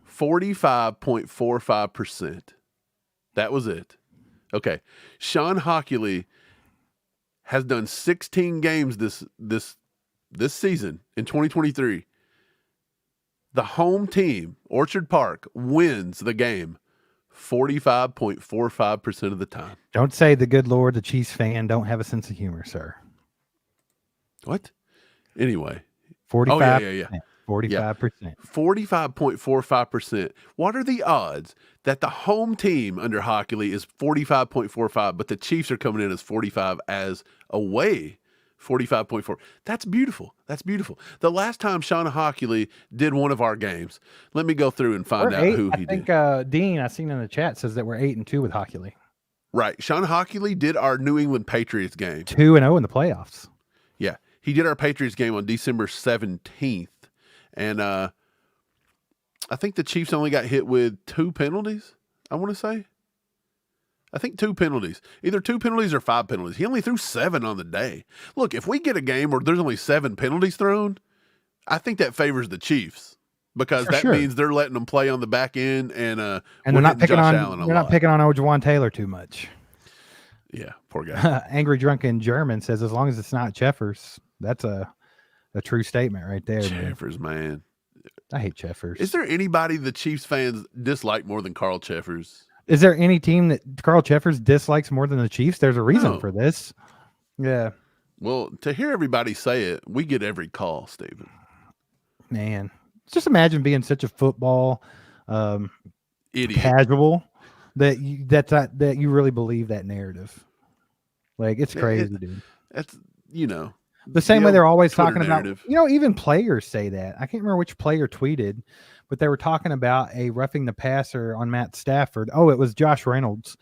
45.45%. That was it. Okay. Sean Hockley has done 16 games this season in 2023. The home team, Orchard Park, wins the game 45.45% of the time. Don't say the good Lord, the Chiefs fan, don't have a sense of humor, sir. What? Anyway. 45. Oh, yeah. 45%. 45.45%. What are the odds that the home team under Hockley is 45.45, but the Chiefs are coming in as 45 as away? 45.4. That's beautiful. That's beautiful. The last time Sean Hockley did one of our games, let me go through and find out who he did. I think Dean, I seen in the chat, says that we're 8-2 with Hockley. Right. Sean Hockley did our New England Patriots game. 2-0 in the playoffs. Yeah. He did our Patriots game on December 17th. And I think the Chiefs only got hit with 2 penalties, I want to say. I think 2 penalties. Either 2 penalties or 5 penalties. He only threw 7 on the day. Look, if we get a game where there's only 7 penalties thrown, I think that favors the Chiefs because that means they're letting them play on the back end and they're not picking Josh Allen they're not picking on Ojuwan Taylor too much. Yeah, poor guy. Angry Drunken German says as long as it's not Cheffers, that's a true statement right there. Cheffers, man. I hate Cheffers. Is there anybody the Chiefs fans dislike more than Carl Cheffers? Is there any team that Carl Cheffers dislikes more than the Chiefs? There's a reason for this. Yeah. Well, to hear everybody say it, we get every call, Stephen. Man, just imagine being such a football idiot, casual that you really believe that narrative. Like, it's crazy, dude. That's the same way they're always Twitter talking narrative. about, even players say that. I can't remember which player tweeted, but they were talking about a roughing the passer on Matt Stafford. Oh, it was Josh Reynolds.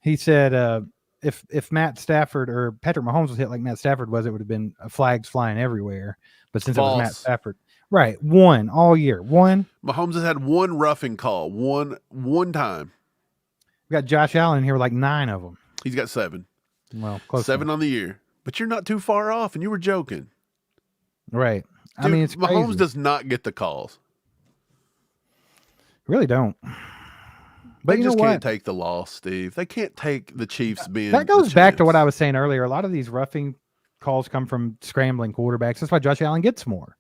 He said if Matt Stafford or Patrick Mahomes was hit like Matt Stafford was, it would have been flags flying everywhere. But since it was Matt Stafford, right, one all year, one. Mahomes has had one roughing call, one time. We got Josh Allen here with like 9 of them. He's got 7. Well, close 7 enough. on the year. But you're not too far off, and you were joking. Right. Dude, I mean, it's Mahomes crazy. does not get the calls. Really don't. But they just can't take the loss, Steve. They can't take the Chiefs being. That goes back to what I was saying earlier. A lot of these roughing calls come from scrambling quarterbacks. That's why Josh Allen gets more.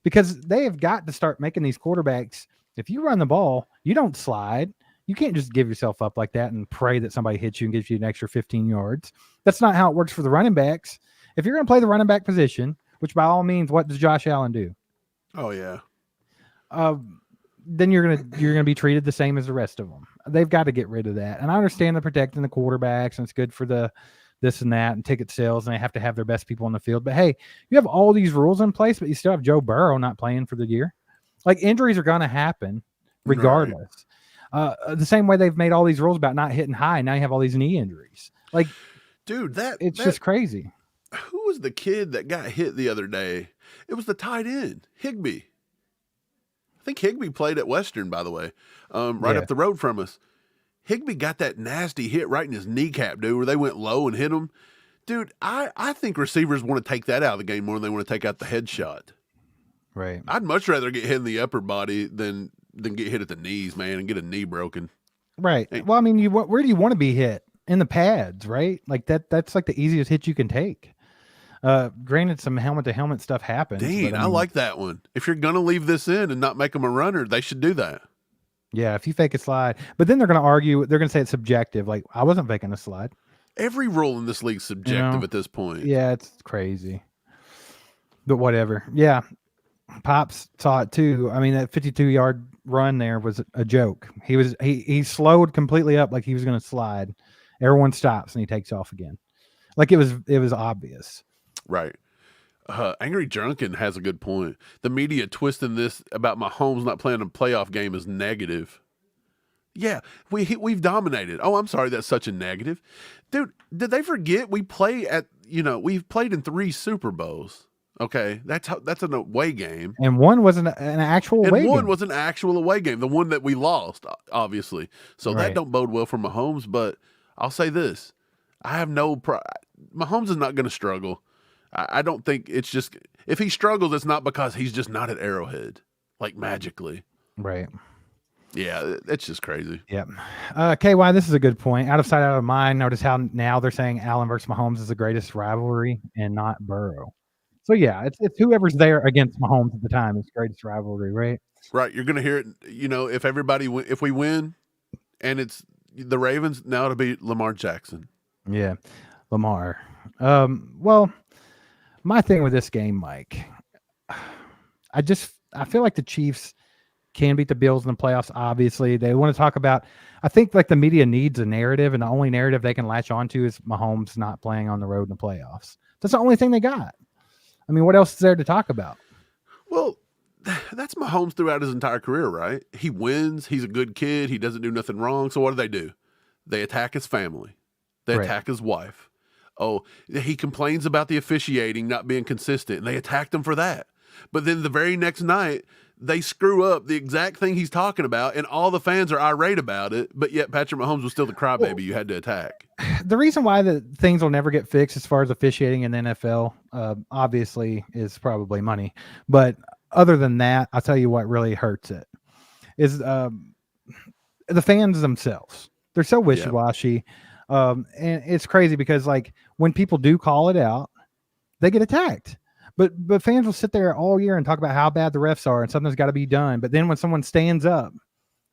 Because they have got to start making these quarterbacks. If you run the ball, you don't slide. You can't just give yourself up like that and pray that somebody hits you and gives you an extra 15 yards. That's not how it works for the running backs. If you're going to play the running back position, which by all means, what does Josh Allen do? Oh, yeah. Then you're gonna be treated the same as the rest of them. They've got to get rid of that. And I understand the protecting the quarterbacks, and it's good for the this and that and ticket sales, and they have to have their best people on the field. But hey, you have all these rules in place, but you still have Joe Burrow not playing for the year. Like, injuries are going to happen regardless. Right. The same way they've made all these rules about not hitting high. Now you have all these knee injuries. Like, dude, it's just crazy. Who was the kid that got hit the other day? It was the tight end, Higbee. I think Higbee played at Western, by the way, up the road from us. Higbee got that nasty hit right in his kneecap, dude, where they went low and hit him. Dude, I think receivers want to take that out of the game more than they want to take out the headshot. Right. I'd much rather get hit in the upper body than get hit at the knees, man, and get a knee broken. Right. Hey. Well, I mean, where do you want to be hit? In the pads, right? Like that's like the easiest hit you can take. Granted, some helmet-to-helmet stuff happens. Dean, I like that one. If you're going to leave this in and not make them a runner, they should do that. Yeah, if you fake a slide. But then they're going to argue, they're going to say it's subjective. Like, I wasn't faking a slide. Every rule in this league is subjective at this point. Yeah, it's crazy. But whatever. Yeah, Pops saw it too. I mean, that 52-yard run there was a joke. He slowed completely up like he was going to slide. Everyone stops and he takes off again. Like it was obvious. Right. Angry Drunken has a good point. The media twisting this about Mahomes not playing a playoff game is negative. Yeah, we've dominated. Oh, I'm sorry, that's such a negative, dude. Did they forget we've played in 3 Super Bowls? Okay, that's an away game, And one was an actual and away one game. was an actual away game, the one that we lost, obviously. So that Right. don't bode well for Mahomes. But I'll say this: I have no Mahomes is not going to struggle. I don't think it's just if he struggles, it's not because he's just not at Arrowhead like magically. Right. Yeah, it's just crazy. Yep. KY, this is a good point. Out of sight, out of mind. Notice how now they're saying Allen versus Mahomes is the greatest rivalry and not Burrow. So yeah, it's whoever's there against Mahomes at the time is the greatest rivalry, right? Right, you're going to hear it. If we win, and it's the Ravens, now it'll be Lamar Jackson. Yeah, Lamar. Well, my thing with this game, Mike, I feel like the Chiefs can beat the Bills in the playoffs. Obviously, they want to talk about. I think like the media needs a narrative, and the only narrative they can latch onto is Mahomes not playing on the road in the playoffs. That's the only thing they got. I mean, what else is there to talk about? Well, that's Mahomes throughout his entire career, right? He wins. He's a good kid. He doesn't do nothing wrong. So what do? They attack his family. They Right. attack his wife. Oh, he complains about the officiating not being consistent, and they attacked him for that. But then the very next night, they screw up the exact thing he's talking about, and all the fans are irate about it, but yet Patrick Mahomes was still the crybaby you had to attack. The reason why the things will never get fixed as far as officiating in the NFL, obviously, is probably money. But other than that, I'll tell you what really hurts it is the fans themselves. They're so wishy-washy. And it's crazy because like when people do call it out, they get attacked. But fans will sit there all year and talk about how bad the refs are and something's got to be done. But then when someone stands up,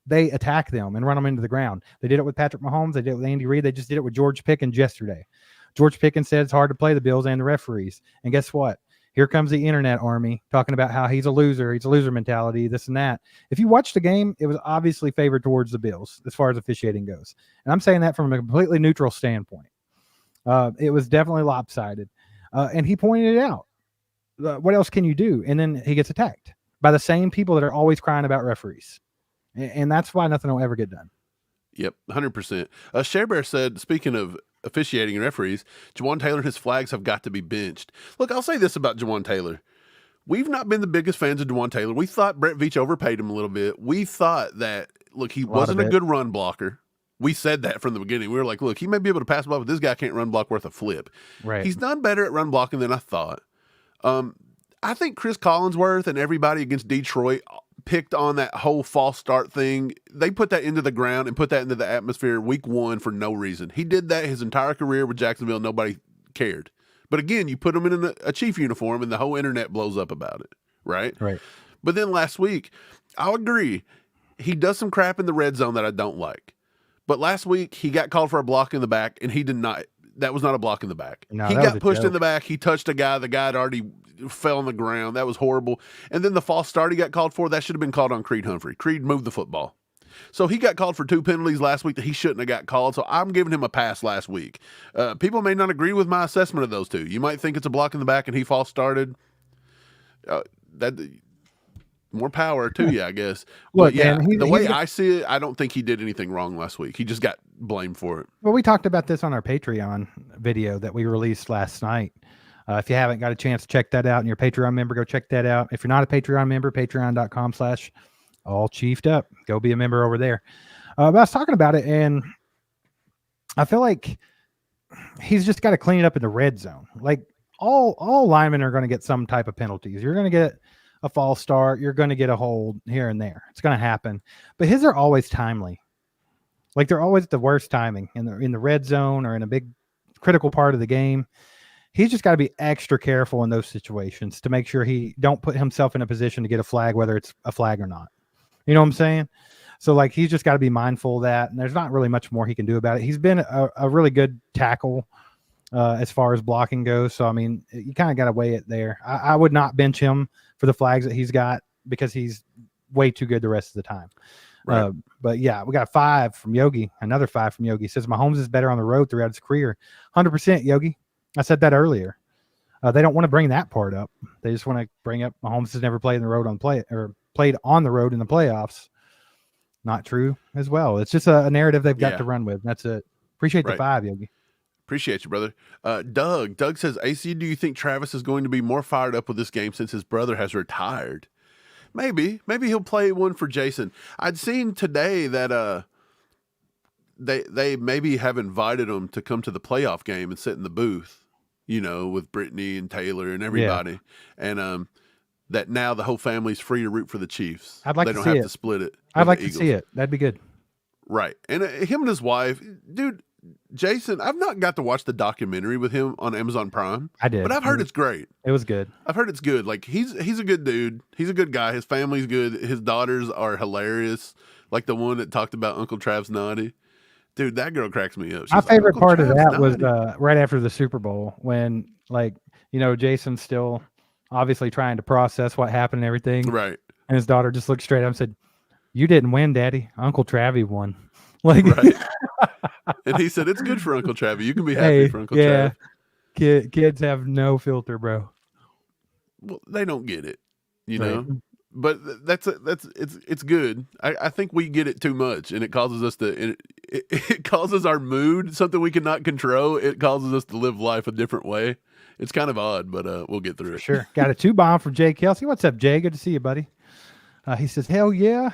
they attack them and run them into the ground. They did it with Patrick Mahomes. They did it with Andy Reid. They just did it with George Pickens yesterday. George Pickens said it's hard to play the Bills and the referees. And guess what? Here comes the internet army talking about how he's a loser. He's a loser mentality, this and that. If you watch the game, it was obviously favored towards the Bills as far as officiating goes. And I'm saying that from a completely neutral standpoint. It was definitely lopsided. And he pointed it out. What else can you do? And then he gets attacked by the same people that are always crying about referees. And that's why nothing will ever get done. Yep, 100%. Share Bear said, speaking of officiating and referees, Jawan Taylor and his flags have got to be benched. Look, I'll say this about Jawan Taylor. We've not been the biggest fans of Jawan Taylor. We thought Brett Veach overpaid him a little bit. We thought that, look, he wasn't a good run blocker. We said that from the beginning. We were like, look, he may be able to pass the ball, but this guy can't run block worth a flip. Right. He's done better at run blocking than I thought. I think Chris Collinsworth and everybody against Detroit picked on that whole false start thing. They put that into the ground and put that into the atmosphere week 1 for no reason. He did that his entire career with Jacksonville. Nobody cared. But again, you put him in a Chief uniform and the whole internet blows up about it, right? Right. But then last week, I'll agree, he does some crap in the red zone that I don't like. But last week, he got called for a block in the back, and he did not. That was not a block in the back. No, he got pushed in the back. He touched a guy. The guy had already fell on the ground. That was horrible. And then the false start he got called for, that should have been called on Creed Humphrey. Creed moved the football. So he got called for 2 penalties last week that he shouldn't have got called. So I'm giving him a pass last week. People may not agree with my assessment of those two. You might think it's a block in the back and he false started. That more power to you, I guess. Look, but yeah, man, the way I see it, I don't think he did anything wrong last week. He just got blamed for it. Well, we talked about this on our Patreon video that we released last night. If you haven't got a chance to check that out and you're a Patreon member, go check that out. If you're not a Patreon member, patreon.com/allchiefedup. Go be a member over there. But I was talking about it, and I feel like he's just got to clean it up in the red zone. Like all linemen are going to get some type of penalties. You're going to get a false start. You're going to get a hold here and there. It's going to happen. But his are always timely. Like they're always the worst timing in the red zone or in a big critical part of the game. He's just got to be extra careful in those situations to make sure he don't put himself in a position to get a flag, whether it's a flag or not. You know what I'm saying? So like he's just got to be mindful of that. And there's not really much more he can do about it. He's been a really good tackle as far as blocking goes. So, I mean, you kind of got to weigh it there. I would not bench him for the flags that he's got because he's way too good the rest of the time. Right. But yeah, we got 5 from Yogi, another 5 from Yogi. He says Mahomes is better on the road throughout his career. 100% Yogi. I said that earlier. They don't want to bring that part up. They just want to bring up Mahomes has never played on the road played on the road in the playoffs. not true as well. It's just a narrative they've got Yeah. to run with. That's it. Appreciate the Right. 5, Yogi. Appreciate you, brother. Doug says, AC, do you think Travis is going to be more fired up with this game since his brother has retired? Maybe he'll play one for Jason. I'd seen today that they maybe have invited him to come to the playoff game and sit in the booth, with Brittany and Taylor and everybody, and that now the whole family's free to root for the Chiefs. I'd like they to don't see have it. to split it. I'd like to see it. That'd be good. Right, and him and his wife, dude. Jason, I've not got to watch the documentary with him on Amazon Prime. I did, but I've heard it's great. It was good. I've heard it's good. Like he's a good dude. He's a good guy. His family's good. His daughters are hilarious. Like the one that talked about Uncle Trav's naughty. Dude, that girl cracks me up. My favorite part of that was right after the Super Bowl when, Jason's still obviously trying to process what happened and everything. Right. And his daughter just looked straight up and said, "You didn't win, Daddy. Uncle Travie won." Right. And he said, "It's good for Uncle Travie. You can be happy for Uncle Trav." Kids have no filter, bro. Well, they don't get it, know. But it's good. I think we get it too much, and it causes us to it causes our mood something we cannot control. It causes us to live life a different way. It's kind of odd, but we'll get through it. Sure. Got a 2-bomb from Jay Kelsey. What's up, Jay? Good to see you, buddy. He says, "Hell yeah."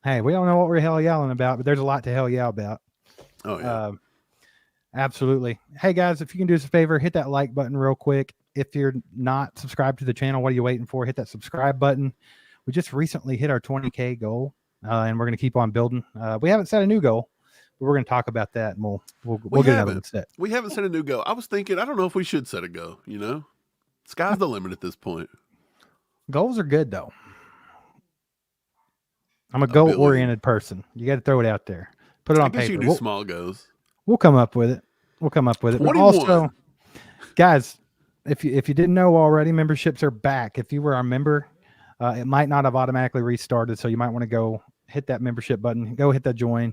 Hey, we don't know what we're hell yelling about, but there's a lot to hell yeah about. Oh yeah. Absolutely. Hey guys, if you can do us a favor, hit that like button real quick. If you're not subscribed to the channel, what are you waiting for? Hit that subscribe button. We just recently hit our 20K goal, and we're going to keep on building. We haven't set a new goal, but we're going to talk about that, and we'll get another one set. We haven't set a new goal. I was thinking, I don't know if we should set a goal. Sky's the limit at this point. Goals are good though. I'm a goal-oriented person. You got to throw it out there. Put it on paper. You can do small goals. We'll come up with it. But also, guys, if you didn't know already, memberships are back. If you were our member, it might not have automatically restarted, so you might want to go hit that membership button, go hit that join,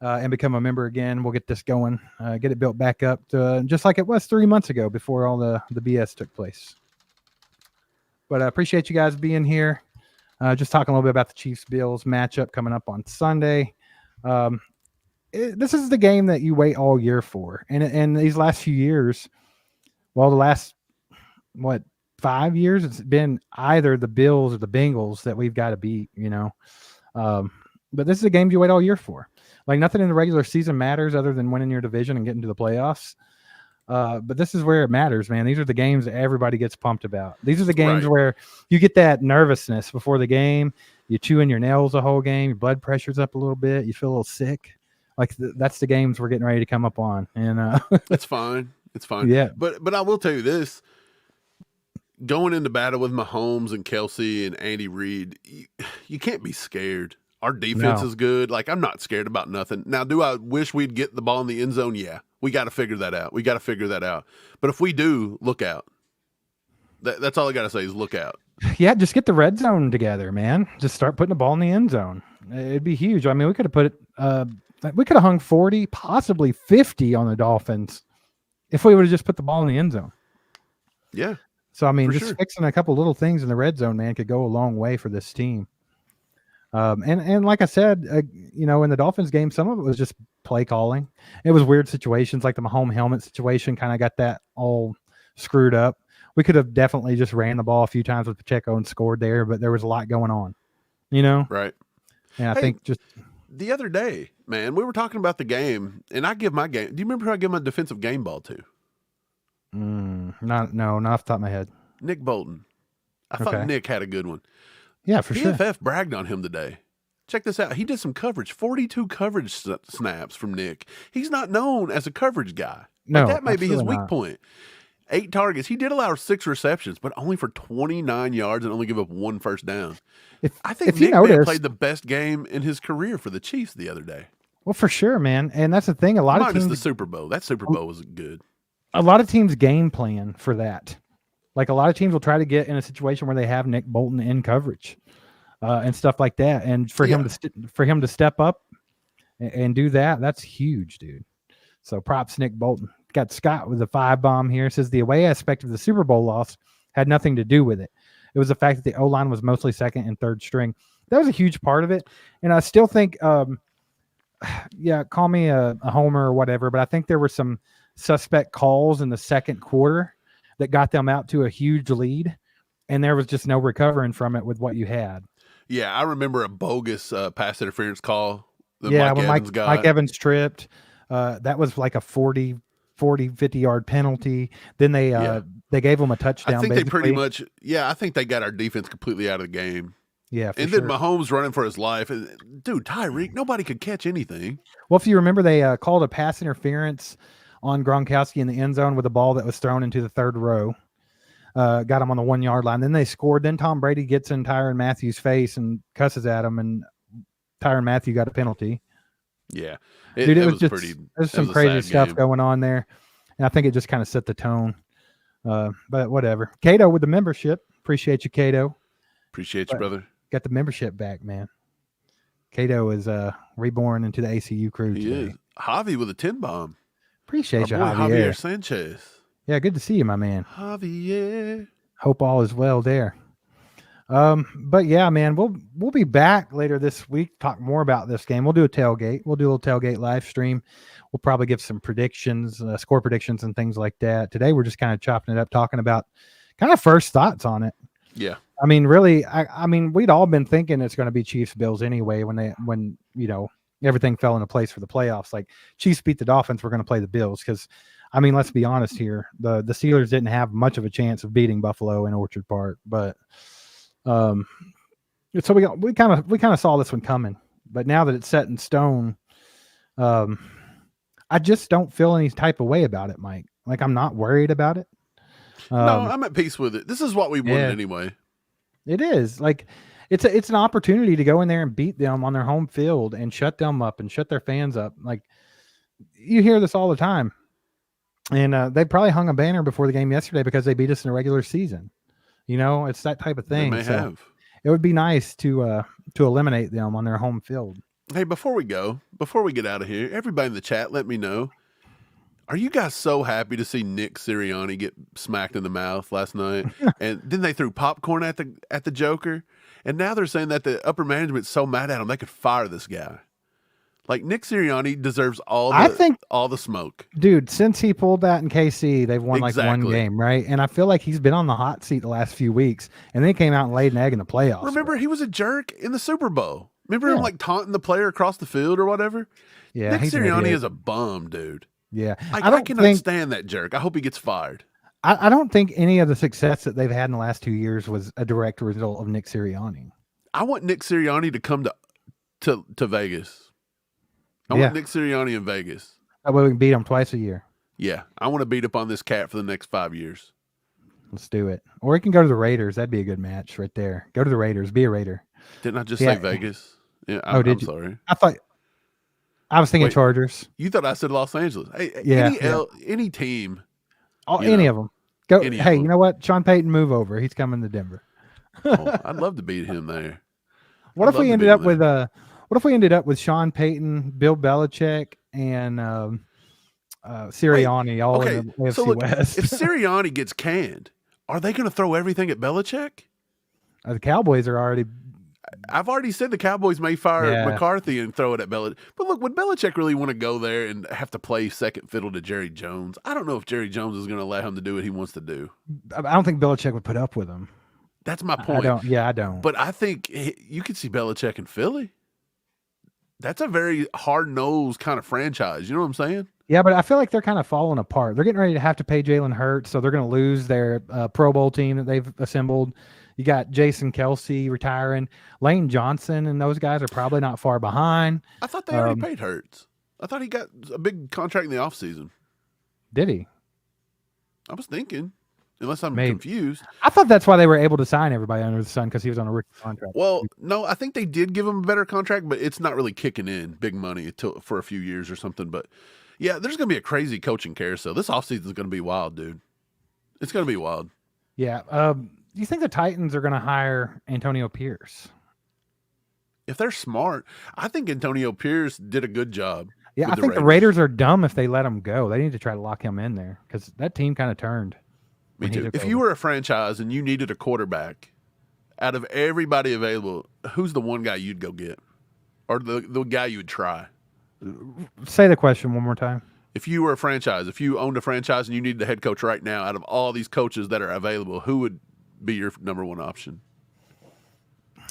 and become a member again. We'll get this going, get it built back up to just like it was 3 months ago before all the BS took place. But I appreciate you guys being here. Just talking a little bit about the Chiefs-Bills matchup coming up on Sunday. This is the game that you wait all year for. And these last few years, the last, 5 years, it's been either the Bills or the Bengals that we've got to beat, But this is a game you wait all year for. Like nothing in the regular season matters other than winning your division and getting to the playoffs. But this is where it matters, man. These are the games that everybody gets pumped about. These are the games where you get that nervousness before the game. You chewing your nails the whole game. Your blood pressure's up a little bit. You feel a little sick. Like that's the games we're getting ready to come up on. And it's fine. It's fine. Yeah. But I will tell you this. Going into battle with Mahomes and Kelsey and Andy Reid, you can't be scared. Our defense is good. Like, I'm not scared about nothing. Now, do I wish we'd get the ball in the end zone? Yeah. We got to figure that out. But if we do, look out. That's all I got to say is look out. Yeah, just get the red zone together, man. Just start putting the ball in the end zone. It'd be huge. I mean, we could have put it we could have hung 40, possibly 50 on the Dolphins if we would have just put the ball in the end zone. Yeah. So, I mean, just fixing a couple little things in the red zone, man, could go a long way for this team. And like I said, in the Dolphins game, some of it was just play calling. It was weird situations like the Mahomes helmet situation kind of got that all screwed up. We could have definitely just ran the ball a few times with Pacheco and scored there, but there was a lot going on, Right. And I think just the other day, man, we were talking about the game, and I give my game. Do you remember who I give my defensive game ball to? Not off the top of my head. Nick Bolton. I thought Nick had a good one. Yeah, for sure. PFF bragged on him today. Check this out. He did some coverage, 42 coverage snaps from Nick. He's not known as a coverage guy. No, that may be his weak not. point. 8 targets. He did allow 6 receptions, but only for 29 yards and only give up 1 first down. I think Nick played the best game in his career for the Chiefs the other day. Well, for sure, man. And that's the thing. A lot of teams, the Super Bowl. That Super Bowl was good. A lot of teams game plan for that. Like a lot of teams will try to get in a situation where they have Nick Bolton in coverage and stuff like that. And for him to step up and do that, that's huge, dude. So props Nick Bolton. Got Scott with a 5-bomb here. Says the away aspect of the Super Bowl loss had nothing to do with it. It was the fact that the O-line was mostly second and third string. that was a huge part of it. And I still think, yeah, call me a homer or whatever, but I think there were some suspect calls in the second quarter that got them out to a huge lead, and there was just no recovering from it with what you had. Yeah, I remember a bogus pass interference call that Yeah, Mike when Evans got. Mike Evans tripped, that was like a 40, 50-yard penalty. Then they gave him a touchdown. I think basically. they pretty much, I think they got our defense completely out of the game. Yeah, for and sure. then Mahomes running for his life. Dude, Tyreek, nobody could catch anything. Well, if you remember, they called a pass interference on Gronkowski in the end zone with a ball that was thrown into the third row. Got him on the 1 yard line. Then they scored. Then Tom Brady gets in Tyrann Mathieu's face and cusses at him, and Tyrann Mathieu got a penalty. Yeah, it was just pretty. There's some crazy stuff going on there, and I think it just kind of set the tone. But whatever. Cato with the membership. Appreciate you, Cato. Appreciate you, brother. Got the membership back, man. Cato is reborn into the ACU crew today. He is. Javi with a 10 bomb. Appreciate you, Javier Sanchez. Yeah, good to see you, my man. Javier. Hope all is well there. But yeah, man, we'll be back later this week, talk more about this game. We'll do a tailgate. We'll do a little tailgate live stream. We'll probably give some predictions, score predictions and things like that. Today we're just kind of chopping it up, talking about kind of first thoughts on it. Yeah. I mean, really, I mean, we'd all been thinking it's going to be Chiefs Bills anyway when you know everything fell into place for the playoffs. Like Chiefs beat the Dolphins, we're going to play the Bills because, I mean, let's be honest here, the Steelers didn't have much of a chance of beating Buffalo in Orchard Park, but so we kind of saw this one coming. But now that it's set in stone, I just don't feel any type of way about it, Mike. Like I'm not worried about it. No, I'm at peace with it. This is what we wanted anyway. It is like it's an opportunity to go in there and beat them on their home field and shut them up and shut their fans up. Like you hear this all the time, and they probably hung a banner before the game yesterday because they beat us in the regular season. You know, it's that type of thing. They may have. It would be nice to eliminate them on their home field. Hey, before we get out of here, everybody in the chat, let me know. Are you guys so happy to see Nick Sirianni get smacked in the mouth last night? And then they threw popcorn at the Joker. And now they're saying that the upper management's so mad at him they could fire this guy. Like Nick Sirianni deserves all the smoke. Dude, since he pulled that in KC, they've won like one game, right? And I feel like he's been on the hot seat the last few weeks. And then he came out and laid an egg in the playoffs. Remember, he was a jerk in the Super Bowl. Remember him like taunting the player across the field or whatever? Yeah, Nick Sirianni is a bum, dude. Yeah. I cannot stand that jerk. I hope he gets fired. I don't think any of the success that they've had in the last 2 years was a direct result of Nick Sirianni. I want Nick Sirianni to come to Vegas. I want Nick Sirianni in Vegas. That way we can beat him twice a year. Yeah. I want to beat up on this cat for the next 5 years. Let's do it. Or he can go to the Raiders. That'd be a good match right there. Go to the Raiders. Be a Raider. Didn't I just say Vegas? Yeah. I'm sorry. I was thinking Chargers. You thought I said Los Angeles. Hey, any team. Any of them. Go. Hey, you know what? Sean Payton, move over. He's coming to Denver. I'd love to beat him there. What if we ended up with Sean Payton, Bill Belichick, and Sirianni all in the AFC West? If Sirianni gets canned, are they going to throw everything at Belichick? The Cowboys are already. I've already said the Cowboys may fire McCarthy and throw it at Belichick. But look, would Belichick really want to go there and have to play second fiddle to Jerry Jones? I don't know if Jerry Jones is going to allow him to do what he wants to do. I don't think Belichick would put up with him. That's my point. I don't. But I think you could see Belichick in Philly. That's a very hard-nosed kind of franchise. You know what I'm saying? Yeah, but I feel like they're kind of falling apart. They're getting ready to have to pay Jalen Hurts, so they're going to lose their Pro Bowl team that they've assembled. You got Jason Kelsey retiring. Lane Johnson and those guys are probably not far behind. I thought they already paid Hurts. I thought he got a big contract in the offseason. Did he? I was thinking, unless I'm confused. I thought that's why they were able to sign everybody under the sun, because he was on a rookie contract. Well, no, I think they did give him a better contract, but it's not really kicking in big money for a few years or something. But, yeah, there's going to be a crazy coaching carousel. This offseason is going to be wild, dude. It's going to be wild. Yeah. Do you think the Titans are going to hire Antonio Pierce? If they're smart, I think Antonio Pierce did a good job. Yeah, I think the Raiders are dumb if they let him go. They need to try to lock him in there because that team kind of turned. Me too. If you were a franchise and you needed a quarterback Out of everybody available, who's the one guy you'd go get, or the guy you would try? Say the question one more time. If you were a franchise, if you owned a franchise and you needed a head coach right now, out of all these coaches that are available, who would be your number one option?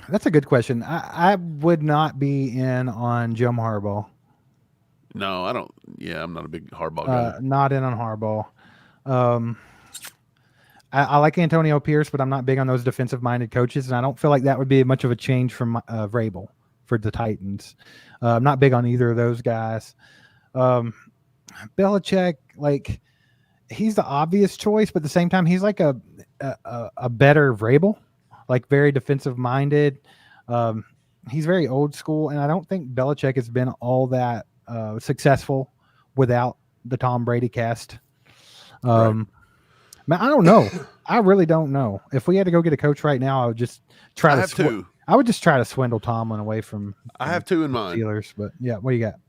That's a good question. I would not be in on Jim Harbaugh. No, I don't. Yeah, I'm not a big Harbaugh guy. Not in on Harbaugh. I like Antonio Pierce, but I'm not big on those defensive-minded coaches, and I don't feel like that would be much of a change from Vrabel for the Titans. I'm not big on either of those guys. Belichick, like, he's the obvious choice, but at the same time, he's like a better Vrabel, like very defensive-minded. He's very old school, and I don't think Belichick has been all that successful without the Tom Brady cast. Right. Man, I don't know. I really don't know. If we had to go get a coach right now, I would just try I would just try to swindle Tomlin away from I have two in mind. Steelers, but yeah, what do you got?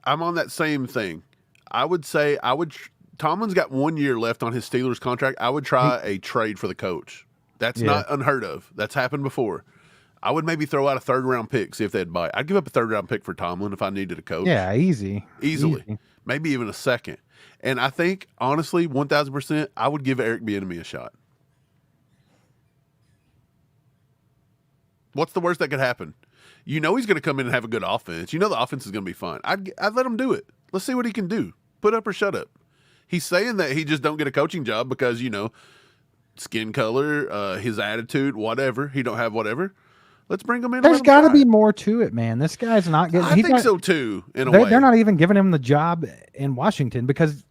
I'm on that same thing. I would say Tomlin's got 1 year left on his Steelers contract. I would try a trade for the coach. That's not unheard of. That's happened before. I would maybe throw out a 3rd round pick, see if they'd buy it. I'd give up a 3rd round pick for Tomlin if I needed a coach. Yeah, easily. Maybe even a 2nd. And I think, honestly, 1,000%, I would give Eric Bieniemy a shot. What's the worst that could happen? You know he's going to come in and have a good offense. You know the offense is going to be fine. I'd let him do it. Let's see what he can do. Put up or shut up. He's saying that he just don't get a coaching job because, skin color, his attitude, whatever. He don't have whatever. Let's bring him in. There's got to be more to it, man. This guy's not getting. I think so too. In a way, they're not even giving him the job in Washington because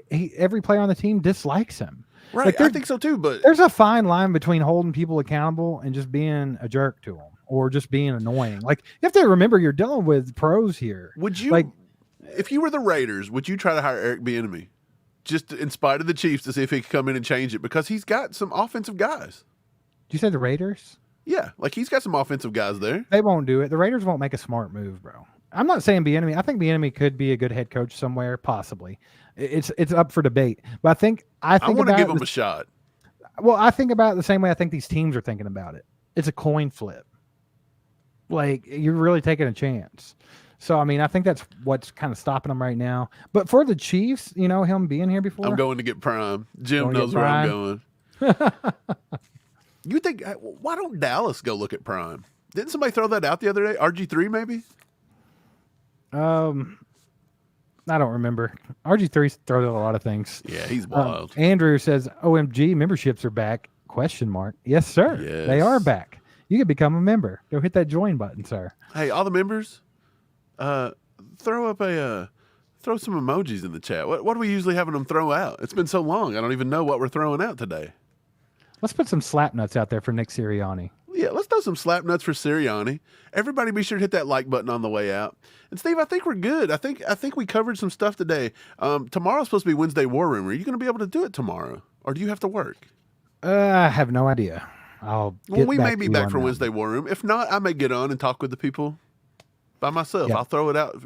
every player on the team dislikes him. Right, like I think so too. But there's a fine line between holding people accountable and just being a jerk to them or just being annoying. Like you have to remember, you're dealing with pros here. Would you, if you were the Raiders, would you try to hire Eric Bieniemy, just in spite of the Chiefs, to see if he could come in and change it because he's got some offensive guys? Did you say the Raiders? Yeah, like he's got some offensive guys there. They won't do it. The Raiders won't make a smart move, bro. I'm not saying Bieniemy. I think Bieniemy could be a good head coach somewhere, possibly. It's up for debate. But I want to give him a shot. Well, I think about it the same way I think these teams are thinking about it. It's a coin flip. Like, you're really taking a chance. So, I mean, I think that's what's kind of stopping them right now. But for the Chiefs, him being here before. I'm going to get Prime. Jim knows where I'm going. You think, why don't Dallas go look at Prime? Didn't somebody throw that out the other day? RG3 maybe? I don't remember. RG3 throws out a lot of things. Yeah, he's wild. Andrew says, OMG, memberships are back? ? Yes, sir. Yes. They are back. You can become a member. Go hit that join button, sir. Hey, all the members, throw some emojis in the chat. What are we usually having them throw out? It's been so long. I don't even know what we're throwing out today. Let's put some slap nuts out there for Nick Sirianni. Yeah, let's throw some slap nuts for Sirianni. Everybody be sure to hit that like button on the way out. And Steve, I think we're good. I think we covered some stuff today. Tomorrow's supposed to be Wednesday War Room. Are you going to be able to do it tomorrow? Or do you have to work? I have no idea. We may be back for Wednesday War Room. If not, I may get on and talk with the people by myself. Yep. I'll throw it out.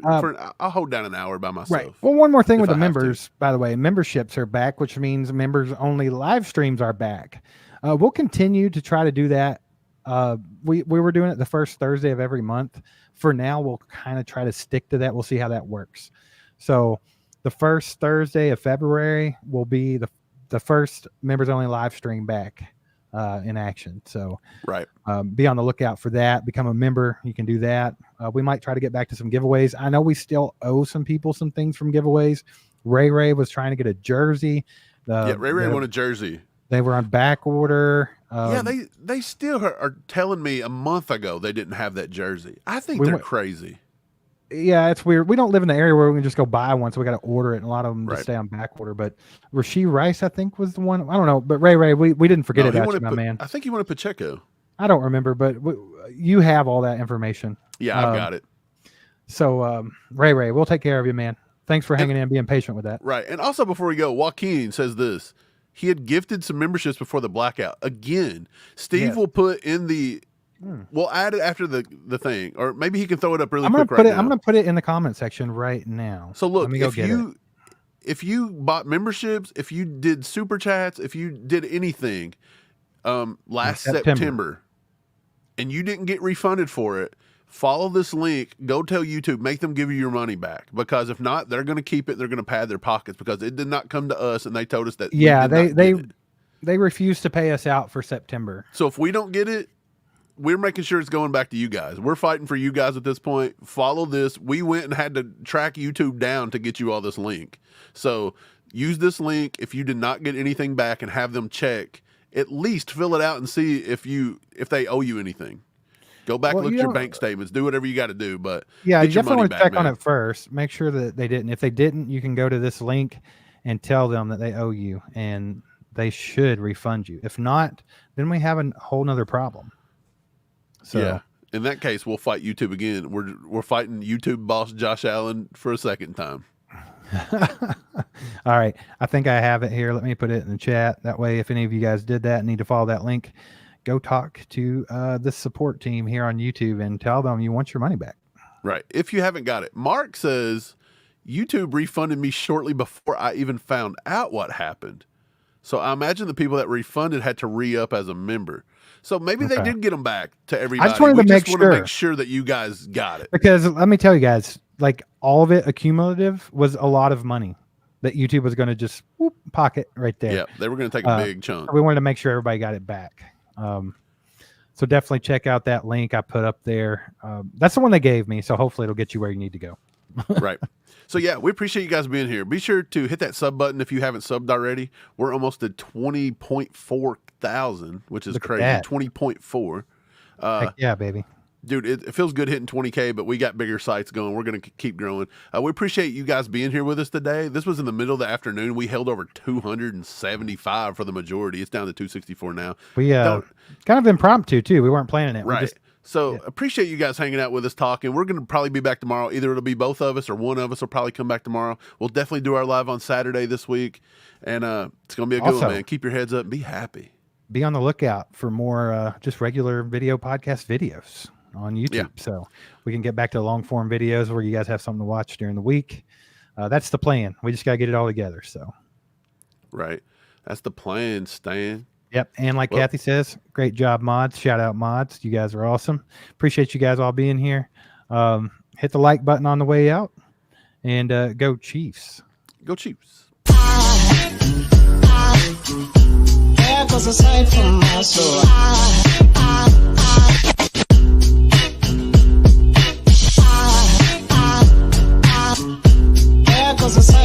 I'll hold down an hour by myself. Right. Well, one more thing with the members, by the way. Memberships are back, which means members-only live streams are back. We'll continue to try to do that. We were doing it the first Thursday of every month. For now, we'll kind of try to stick to that. We'll see how that works. So the first Thursday of February will be the first members-only live stream back in action. So right, be on the lookout for that. Become a member. You can do that. We might try to get back to some giveaways. I know we still owe some people some things from giveaways. Ray was trying to get a jersey. Ray won a jersey. They were on back order. They still are telling me a month ago they didn't have that jersey. I think they're crazy. Yeah, it's weird. We don't live in the area where we can just go buy one, so we got to order it, and a lot of them just stay on back order. But Rasheed Rice, I think, was the one. I don't know, but Ray, we didn't forget about you, my man. I think you wanted Pacheco. I don't remember, but you have all that information. Yeah, I've got it. So, Ray, we'll take care of you, man. Thanks for hanging in and being patient with that. Right, and also before we go, Joaquin says this. He had gifted some memberships before the blackout. Again, Steve will put in the we'll add it after the thing, or maybe he can throw it up really quick right now. I'm going to put it in the comment section right now. So look, if you bought memberships, if you did super chats, if you did anything, last September. September, and you didn't get refunded for it, follow this link. Go tell YouTube, make them give you your money back. Because if not, they're going to keep it. They're going to pad their pockets because it did not come to us, and they told us that. Yeah, we did not get it. they refused to pay us out for September. So if we don't get it, we're making sure it's going back to you guys. We're fighting for you guys at this point. Follow this. We went and had to track YouTube down to get you all this link. So use this link if you did not get anything back and have them check. At least fill it out and see if they owe you anything. Go back, look at your bank statements, do whatever you got to do. But yeah, you get your definitely money want to back, check man. on it first. Make sure that they didn't. If they didn't, you can go to this link and tell them that they owe you, and they should refund you. If not, then we have a whole nother problem. So yeah, in that case, we'll fight YouTube again. We're fighting YouTube boss Josh Allen for a second time. all right, I think I have it here. Let me put it in the chat. That way, if any of you guys did that and need to follow that link, go talk to the support team here on YouTube and tell them you want your money back. Right. If you haven't got it, Mark says YouTube refunded me shortly before I even found out what happened. So I imagine the people that refunded had to re-up as a member. So maybe they did get them back to everybody. I just wanted to make sure that you guys got it. Because let me tell you guys, like all of it accumulative was a lot of money that YouTube was going to just pocket right there. Yeah, they were going to take a big chunk. We wanted to make sure everybody got it back. So definitely check out that link I put up there. That's the one they gave me. So hopefully it'll get you where you need to go. Right. So yeah, we appreciate you guys being here. Be sure to hit that sub button if you haven't subbed already. We're almost at 20.4 thousand, which is crazy. 20.4. Heck yeah, baby. Dude, it feels good hitting 20K, but we got bigger sites going. We're going to keep growing. We appreciate you guys being here with us today. This was in the middle of the afternoon. We held over 275 for the majority. It's down to 264 now. We kind of impromptu too. We weren't planning it. Right. Appreciate you guys hanging out with us talking. We're going to probably be back tomorrow. Either it'll be both of us or one of us will probably come back tomorrow. We'll definitely do our live on Saturday this week. And it's going to be a good one, man. Keep your heads up and be happy. Be on the lookout for more just regular video podcast videos on YouTube. Yeah. So we can get back to long form videos where you guys have something to watch during the week. That's the plan. We just got to get it all together. So. Right. That's the plan, Stan. Yep. And like Kathy says, great job, mods. Shout out, mods. You guys are awesome. Appreciate you guys all being here. Hit the like button on the way out and go Chiefs. Go Chiefs. There goes a sight from my soul. There goes a sight.